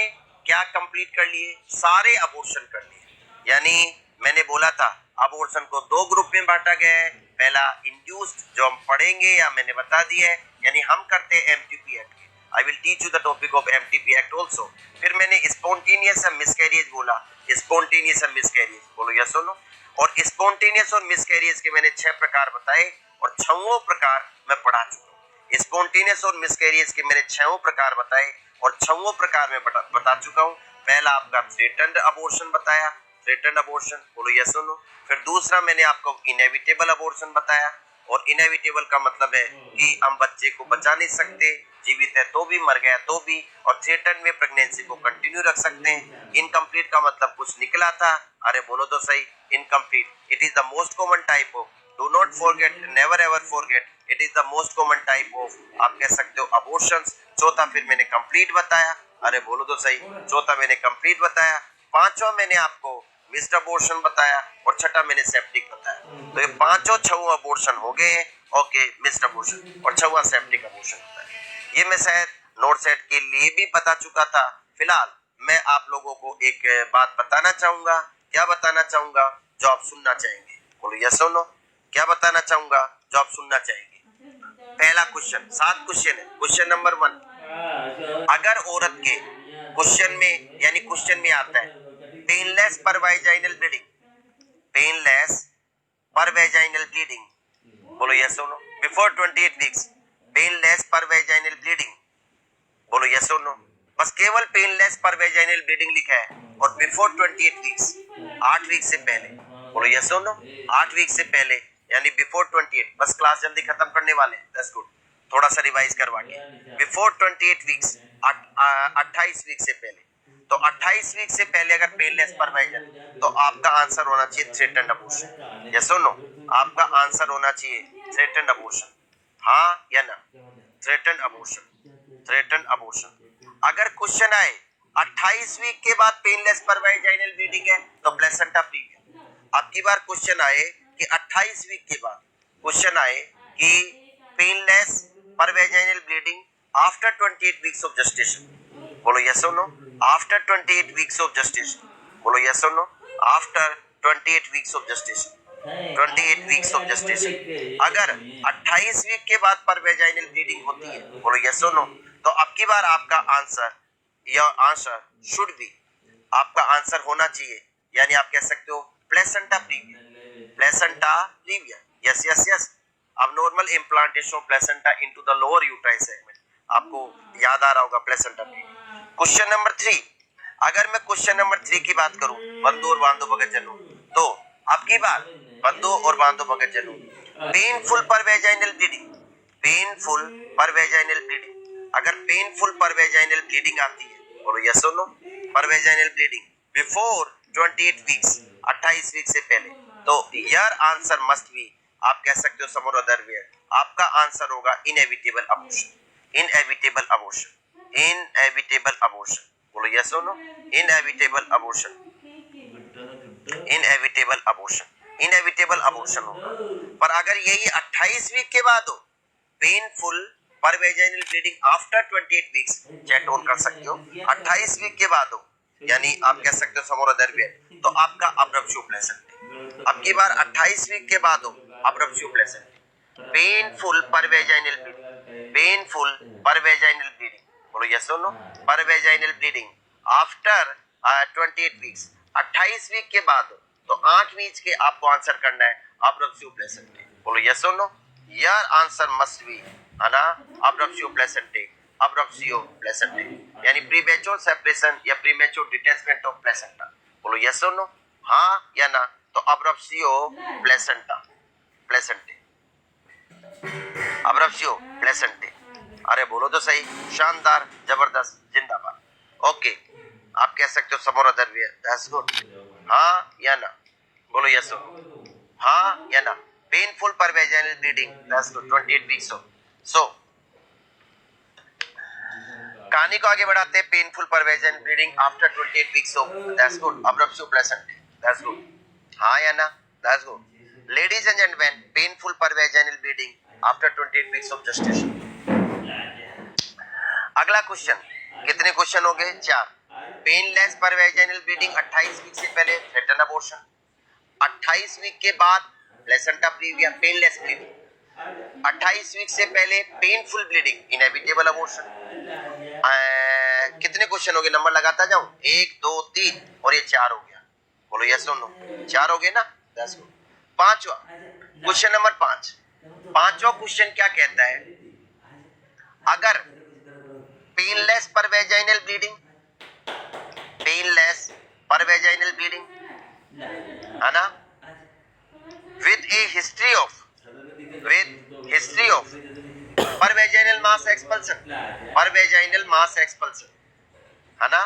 Speaker 1: क्या कंप्लीट कर लिए, सारे अबॉर्शन कर लिए। यानी मैंने बोला था अबॉर्शन को 2 ग्रुप में बांटा गया है, पहला इंड्यूस्ड जो हम पढ़ेंगे या मैंने बता दिया है, यानी हम करते हैं MTP act, I will teach you the topic of MTP act also. फिर मैंने स्पॉन्टेनियस और मिसकैरियज बोला, स्पॉन्टेनियस और मिसकैरियज, बोलो यस और नो। और स्पॉन्टेनियस और मिसकैरियज के मैंने 6 प्रकार बताए और 6वां प्रकार मैं पढ़ा चुका हूँ। स्पॉन्टेनियस और मिसकैरियज के मैंने 6 प्रकार बताए और 6वां प्रकार में बता चुका हूँ। पहला आपका थ्रेटन्ड अबॉर्शन बताया, थ्रेटन्ड अबॉर्शन, बोलो यस और नो। फिर दूसरा मैंने आपको इनएविटेबल अबॉर्शन बताया, और इनएविटेबल का मतलब है कि हम बच्चे को बचा नहीं सकते, जीवित है तो भी, मर गया तो भी, और थ्रेटन में प्रेगनेंसी को कंटिन्यू रख सकते हैं। इनकम्प्लीट का मतलब कुछ निकला था, अरे बोलो तो सही, incomplete, it is the most common type of, do not forget, never ever forget, it is the most common type of, आप कह सकते हो, अबॉर्शंस। चौथा फिर मैंने कंप्लीट बताया, अरे बोलो तो सही, चौथा मैंने कंप्लीट बताया। पांचवा मैंने आपको मिस्ड अबॉर्शन बताया, और छठा मैंने सेप्टिक बताया। तो ये पांचों 6 अबॉर्शन हो गए, ओके, मिस्ड अबॉर्शन, और 6वां सेप्टिक अबॉर्शन होता है। ये मैं शायद नोट सेट के लिए भी बता चुका था। फिलहाल मैं आप लोगों को एक बात बताना चाहूंगा, क्या बताना चाहूंगा जो आप सुनना चाहेंगे, बोलो यस और नो, क्या बताना चाहूंगा जो आप सुनना चाहेंगे। पहला क्वेश्चन, 7 क्वेश्चन है। क्वेश्चन नंबर 1, अगर औरत के क्वेश्चन में, यानी क्वेश्चन में आता है painless per vaginal bleeding, painless per vaginal bleeding, बोलो यस और no, before 28 weeks, painless per vaginal bleeding, बोलो यस और नो। बस केवल पेनलेस पर वाजाइनल ब्लीडिंग लिखा है, और बिफोर 28 वीक्स, 8 वीक से पहले, बोलो यस और नो, 8 वीक से पहले, यानी बिफोर 28, बस क्लास जल्दी खत्म करने वाले, दैट्स गुड, थोड़ा सा रिवाइज करवा के, बिफोर 28 वीक्स, 28 वीक से पहले। तो 28 वीक से पहले अगर पेनलेस पर वाजाइनल, तो आपका आंसर होना चाहिए थ्रेटन्ड अबॉर्शन, यस और नो, आपका आंसर होना चाहिए थ्रेटन्ड अबॉर्शन, हाँ या ना, थ्रेटन्ड अबॉर्शन, थ्रेटन्ड अबॉर्शन। अगर क्वेश्चन आए 28 वीक के बाद पेनलेस पर वाजाइनल ब्लीडिंग है तो प्लेसेंटा फ्री है। अब की बार क्वेश्चन आए कि 28 वीक के बाद, क्वेश्चन आए कि painless per vaginal bleeding after 28 weeks of gestation, बोलो यस और no, after 28 weeks of gestation, बोलो यस और no, after 28 weeks of gestation, 28 weeks of gestation. अगर 28 वीक के बाद पर वेजाइनल ब्लीडिंग होती है, बोलो यस और नो, तो अब की बार आपका answer, your answer should be आपका आंसर होना चाहिए, यानी आप कह सकते हो placenta praevia, placenta praevia. Yes yes yes. अब normal implantation of placenta into the lower uterine segment, आपको याद आ रहा होगा प्लेसेंटा प्रीविया। क्वेश्चन नंबर 3, अगर मैं क्वेश्चन नंबर 3 की बात करूं, बंदो और बांधो भगत जनू, तो आपकी बात बंदो और बांधो भगत जनू, painful per vaginal bleeding, painful per vaginal bleeding, अगर पेनफुल पर वेजाइनल ब्लीडिंग आती है, बोलो यस और no. Per vaginal bleeding before 28 weeks, 28 week से पहले, तो योर आंसर मस्ट बी, आप कह सकते हो समर अदर वे, आपका आंसर होगा inevitable abortion, inevitable abortion, inevitable abortion, बोलो यस और no. Inevitable abortion, inevitable abortion, inevitable abortion होगा। पर अगर यही 28 वीक के बाद हो, painful per vaginal bleeding after 28 weeks, chat on कर सकते हो, 28 वीक के बाद हो, यानी आप कह सकते हो समोर अदर वे, तो आपका अब्रप्शन प्लेसेंट, अब की बार 28 वीक के बाद हो abruption placentae, painful per vaginal bleeding, painful per vaginal bleeding, बोलो यस और no. Per vaginal bleeding after 28 weeks, 28 week के बाद हो, तो 8 वीक के आपको आंसर करना है अब्रप्शन प्लेसेंट, बोलो यस और no. Your answer must be an abruption placentae, abruption placentae, यानी प्रीमेच्योर सेपरेशन या प्रीमेच्योर डिटैचमेंट ऑफ प्लेसेंटा, बोलो यस और नो, हाँ या ना। तो abruption placenta, placentae, abruption placentae, अरे बोलो तो सही, शानदार, जबरदस्त, जिंदाबाद। ओके, आप कह सकते हो समोर अदर वे, दैट्स गुड, हाँ या ना, बोलो यस और नो, हाँ या ना। Painful per vaginal bleeding, that's good, 28 weeks हो। सो कहानी को आगे बढ़ाते हैं, painful per vaginal bleeding after 28 weeks हो, that's good, abruption placentae, that's good, हाँ या ना, that's good. Ladies and gentleman, painful per vaginal bleeding after 28 weeks of gestation. अगला क्वेश्चन, कितने क्वेश्चन हो गए? 4। पेनलेस पर वेजाइनल ब्लीडिंग 28 वीक से पहले, थ्रेटन अबॉर्शन, 28 वीक के बाद placenta previa, painless bleeding, 28 week से पहले पेनफुल ब्लीडिंग, इनएविटेबल अबॉर्शन। कितने क्वेश्चन हो गए? नंबर लगाता जाऊं, 1 2 3 और ये 4 हो गया, बोलो यस और नो, 4 हो गए ना, 10 हो। पांचवा क्वेश्चन नंबर 5, पांचवा क्वेश्चन क्या कहता है, अगर पेनलेस पर वेजाइनल ब्लीडिंग, पेनलेस पर वेजाइनल ब्लीडिंग है ना, with A history of, with history of per vaginal mass expulsion, पर वेजाइनल मास एक्सपल्सन, है ना।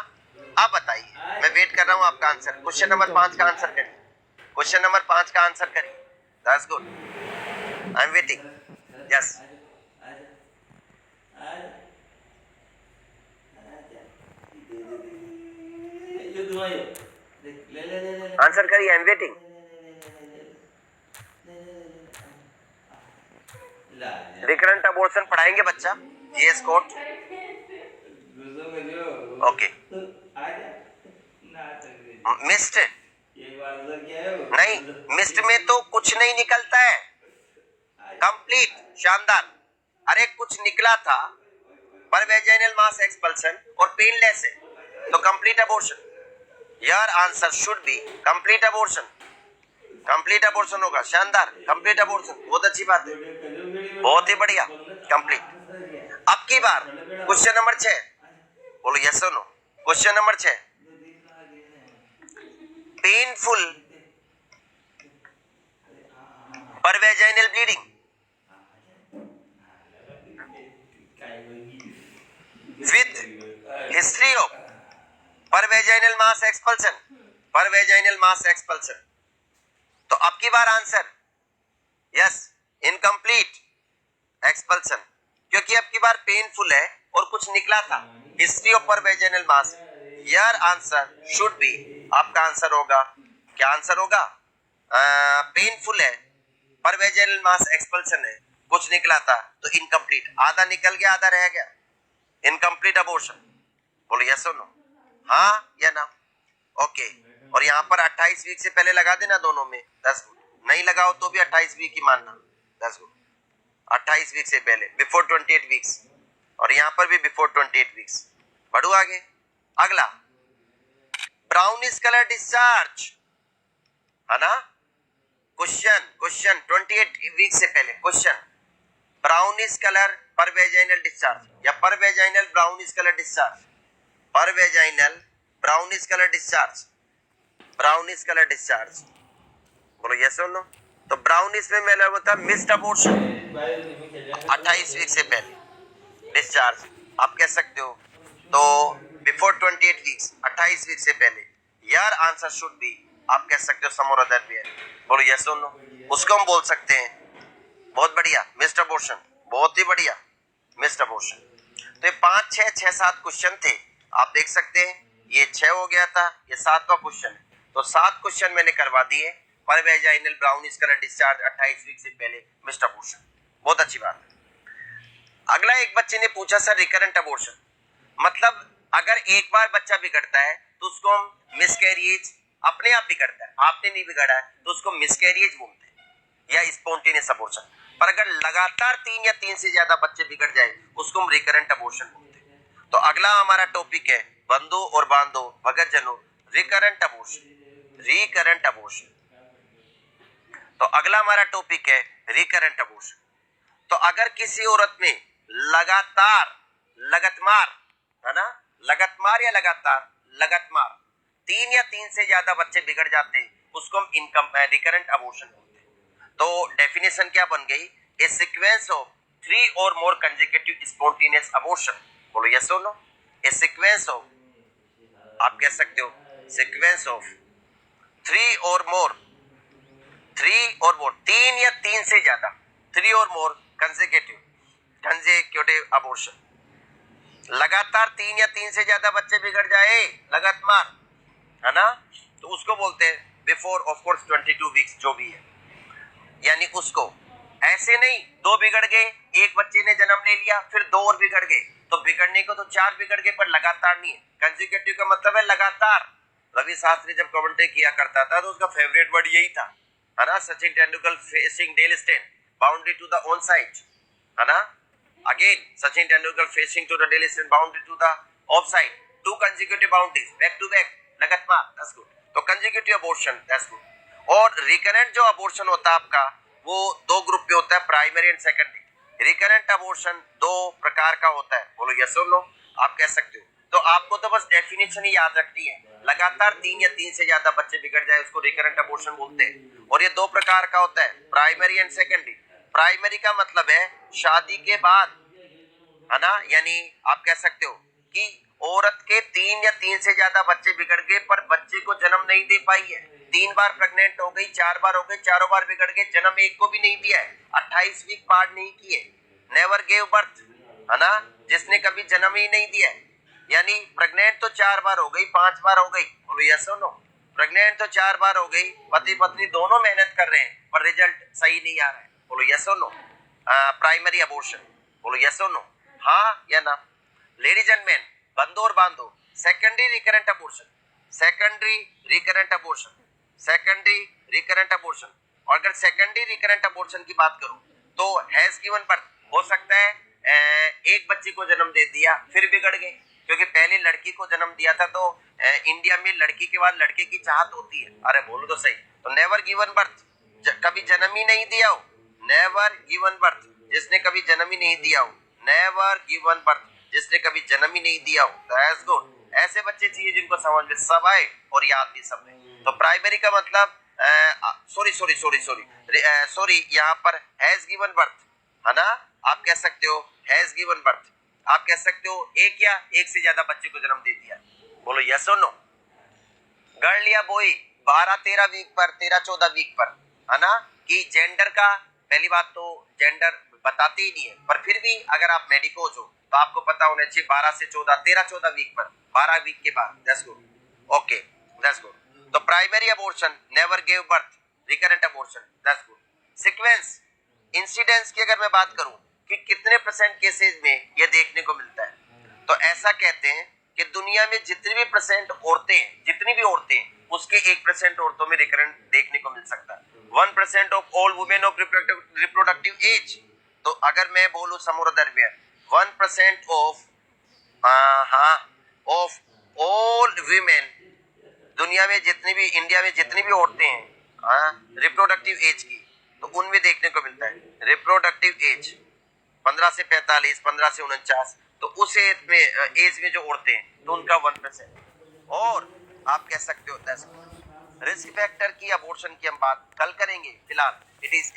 Speaker 1: अब बताइए, मैं वेट कर रहा हूं आपका आंसर, क्वेश्चन नंबर 5 का आंसर करिए, क्वेश्चन नंबर 5 का आंसर करिए, that's good, I am waiting, yes. Answer करिए, I am waiting. Recurrent abortion पढ़ाएंगे बच्चा, जीएस कोड, ओके। मिस्ट नहीं, मिस्ट में तो कुछ नहीं निकलता है, कंप्लीट, शानदार। अरे कुछ निकला था, पर वेजाइनल मास एक्सपल्सन और पेनलेस है, तो complete abortion. Your answer should B complete abortion, complete abortion होगा, शानदार, कंप्लीट अबॉर्शन, बहुत अच्छी बात है, बहुत ही बढ़िया, कंप्लीट। अब की बार क्वेश्चन नंबर 6, बोलो यस और no. Question number 6, painful per vaginal bleeding with history of per vaginal mass expulsion, पर वेजाइनल मास एक्सपल्सन, तो अब की बार आंसर यस, इनकम्प्लीट एक्सपल्सन, क्योंकि अब की बार पेनफुल है और कुछ निकला था, history of per vaginal mass. Your answer should be, आपका आंसर होगा, क्या आंसर होगा? पेनफुल है, पर वेजाइनल मास एक्सपल्सन है, कुछ निकला था, तो इनकम्प्लीट, आधा निकल गया आधा रह गया, इनकम्प्लीट अबॉर्शन, बोलो यस और नो, हाँ या ना, ओके। और यहाँ पर 28 वीक से पहले लगा देना दोनों में, 10 नहीं लगाओ तो भी 28 वीक ही मानना, 10 28 वीक से पहले, बिफोर 28 वीक्स, और यहाँ पर भी बिफोर 28 वीक्स। बढ़ू आगे, अगला ब्राउनिश कलर डिस्चार्ज, है ना। क्वेश्चन 28 वीक से पहले क्वेश्चन, ब्राउनिश कलर पर वेजाइनल डिस्चार्ज या per vaginal brownish colour discharge, पर vaginal brownish colour discharge, brownish colour discharge, बोलो यस और नो। तो ब्राउनिश में मेरा होता है मिस्ड अबॉर्शन 28 वीक से पहले डिस्चार्ज, आप कह सकते हो। तो बिफोर 28 वीक्स, 28 वीक से पहले, यार आंसर शुड बी, आप कह सकते हो सम और अदर भी है, बोलो यस और नो। उसको हम बोल सकते हैं, बहुत बढ़िया, मिस्ड अबॉर्शन, बहुत ही बढ़िया, मिस्ड अबॉर्शन। तो ये 5 6 6 7 क्वेश्चन थे, आप देख सकते हैं। ये 6 हो गया था, ये 7वां क्वेश्चन है। तो 7 क्वेश्चन मैंने करवा दिए, per vaginal brownish colour discharge 28 week से पहले, मिस्ड अबॉर्शन, बहुत अच्छी बात है। अगला एक बच्चे ने पूछा सर रिकरेंट अबॉर्शन, मतलब अगर एक बार बच्चा बिगड़ता है तो उसको हम मिसकैरिएज, अपने आप बिगड़ता है, आपने नहीं बिगड़ा है तो उसको मिसकैरिएज बोलते हैं या स्पॉन्टेनियस अबॉर्शन। पर अगर लगातार 3 या 3 से ज्यादा बच्चे बिगड़ जाए उसको हम रिकरेंट अबॉर्शन बोलते हैं। तो अगला हमारा टॉपिक है बंधो और बांधो भगत जनो, रिकरेंट अबॉर्शन, रिकरेंट अबॉर्शन। तो अगला हमारा टॉपिक है रिकरेंट अबॉर्शन। तो अगर किसी औरत में लगातार, लगतमार, है ना, लगतमार या लगातार, लगतमार 3 या 3 से ज्यादा बच्चे बिगड़ जाते हैं उसको हम इनकम रिकरेंट अबॉर्शन बोलते हैं। तो डेफिनेशन क्या बन गई, ए सीक्वेंस ऑफ 3 और मोर कंसेक्यूटिव स्पॉन्टेनियस अबॉर्शन, बोलो यस और नो। ए सीक्वेंस ऑफ, आप कह सकते हो सीक्वेंस ऑफ 3 और मोर, 3 और मोर, 3 या 3 से ज्यादा, 3 और मोर कंसेक्यूटिव अबॉर्शन, लगातार 3 या 3 से ज्यादा बच्चे बिगड़ जाए लगातार, है ना, तो उसको बोलते हैं बिफोर ऑफ कोर्स 22 वीक्स जो भी है, यानी उसको ऐसे नहीं 2 बिगड़ गए, एक बच्चे ने जन्म ले लिया फिर 2 और बिगड़ गए, तो बिगड़ने को तो 4 बिगड़ गए पर लगातार नहीं है। कंसेक्यूटिव का मतलब है लगातार। रवि शास्त्री जब कमेंट्री किया करता था तो उसका फेवरेट वर्ड यही था, है ना, Sachin Tendulkar facing Dale Steyn boundary to the on side, है ना, again Sachin Tendulkar facing to the Dale Steyn boundary to the off side, 2 consecutive boundaries back to back, लगातार, दैट्स गुड। तो कंसेक्यूटिव अबॉर्शन, दैट्स गुड। और रिकरेंट जो अबॉर्शन होता है आपका वो 2 ग्रुप में होता है, primary and secondary. Recurrent abortion 2 प्रकार का होता है, बोलो यस और नो, आप कह सकते हो। तो आपको तो बस डेफिनेशन ही याद रखनी है, लगातार 3 या 3 से ज्यादा बच्चे बिगड़ जाए उसको रिकरेंट अबॉर्शन बोलते हैं। और ये 2 प्रकार का होता है, प्राइमरी एंड सेकेंडरी। प्राइमरी का मतलब है शादी के बाद, है ना, यानी आप कह सकते हो कि औरत के 3 या 3 से ज्यादा बच्चे बिगड़ गए पर बच्चे को जन्म नहीं दे पाई है, 3 बार प्रेग्नेंट हो गई, 4 बार हो गए, चारों बार बिगड़ गए, जन्म एक को भी नहीं दिया है, 28 वीक पार नहीं किए, नेवर गेव बर्थ, है ना, जिसने कभी जन्म ही नहीं दिया है, यानी प्रेग्नेंट तो 4 बार हो गई, 5 बार हो गई, बोलो यस और नो। प्रेग्नेंट तो 4 बार हो गई, पति पत्नी दोनों मेहनत कर रहे हैं पर रिजल्ट सही नहीं आ रहा है, बोलो यस और नो। प्राइमरी अबॉर्शन, बोलो यस और नो, हाँ या ना। लेडीज एंड मेन, बंधो और बांधो, secondary recurrent abortion, secondary recurrent abortion, secondary recurrent abortion. और अगर सेकेंडरी रिकरेंट अबॉर्शन की बात करूं तो हैज गिवन बर्थ, हो सकता है एक बच्चे को जन्म दे दिया फिर बिगड़ गए, क्योंकि पहले लड़की को जन्म दिया था तो इंडिया में लड़की के बाद लड़के की चाहत होती है, अरे बोलो तो सही। तो नेवर गिवन बर्थ, कभी जन्म ही नहीं दिया हो, नेवर गिवन बर्थ, जिसने कभी जन्म ही नहीं दिया हो, नेवर गिवन बर्थ, जिसने कभी जन्म ही नहीं दिया हो, दैट्स गुड। ऐसे बच्चे चाहिए जिनको समझ में सब आए और याद भी सब रहे। तो प्राइमरी का मतलब सॉरी यहाँ पर हैज गिवन बर्थ, है ना, आप कह सकते हो हैज गिवन बर्थ, आप कह सकते हो एक या एक से ज्यादा बच्चे को जन्म दे दिया, बोलो यस और नो। गर्ल या बॉय 12-13 वीक पर, 13-14 वीक पर, है ना, कि जेंडर का पहली बात तो जेंडर बताते ही नहीं है, पर फिर भी अगर आप मेडिकोज हो तो आपको पता होना चाहिए 12 से 14, 13-14 वीक पर, 12 वीक के बाद, that's good, okay, that's good. तो primary abortion never give birth, recurrent abortion, that's good. Sequence, incidence की अगर मैं बात करूं कि कितने % केसेस में यह देखने को मिलता है, तो ऐसा कहते हैं कि दुनिया में जितनी भी % औरतें हैं, जितनी भी औरतें हैं, उसके 1% औरतों में रिकरेंट देखने को मिल सकता है। 1% of all women of reproductive age, तो अगर मैं बोलूं समोर दरमियान 1% ऑफ ऑफ ऑल वीमेन दुनिया में जितनी भी, इंडिया में जितनी भी औरतें हैं रिप्रोडक्टिव एज की, तो उनमें देखने को मिलता है रिप्रोडक्टिव एज 15 से 45, 15 से 49, तो उस एज में जो औरतें हैं तो उनका 1%। और आप कह सकते हो 10। रिस्क फैक्टर की, अबॉर्शन की हम बात कल करेंगे, फिलहाल इट इज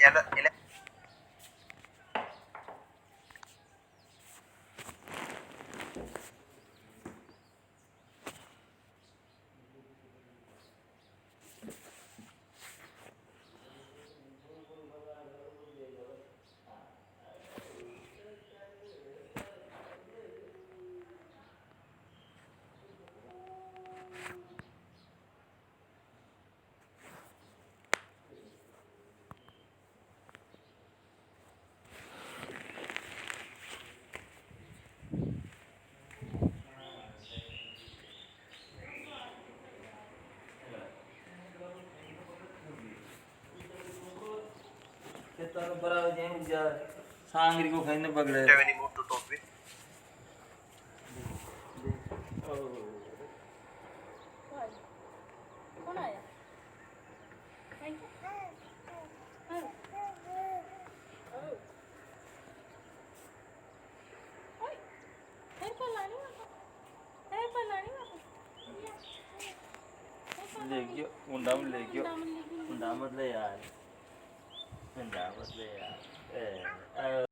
Speaker 3: सांगरी को खाने पकड़े
Speaker 1: when you move to topic.
Speaker 4: कौन आया? Thank you. ओए, हेयर पर लानी है? हेयर पर लानी है?
Speaker 3: ले गयो मुंडा में ले गयो मुंडा मत ले यार मुंडा मत ले यार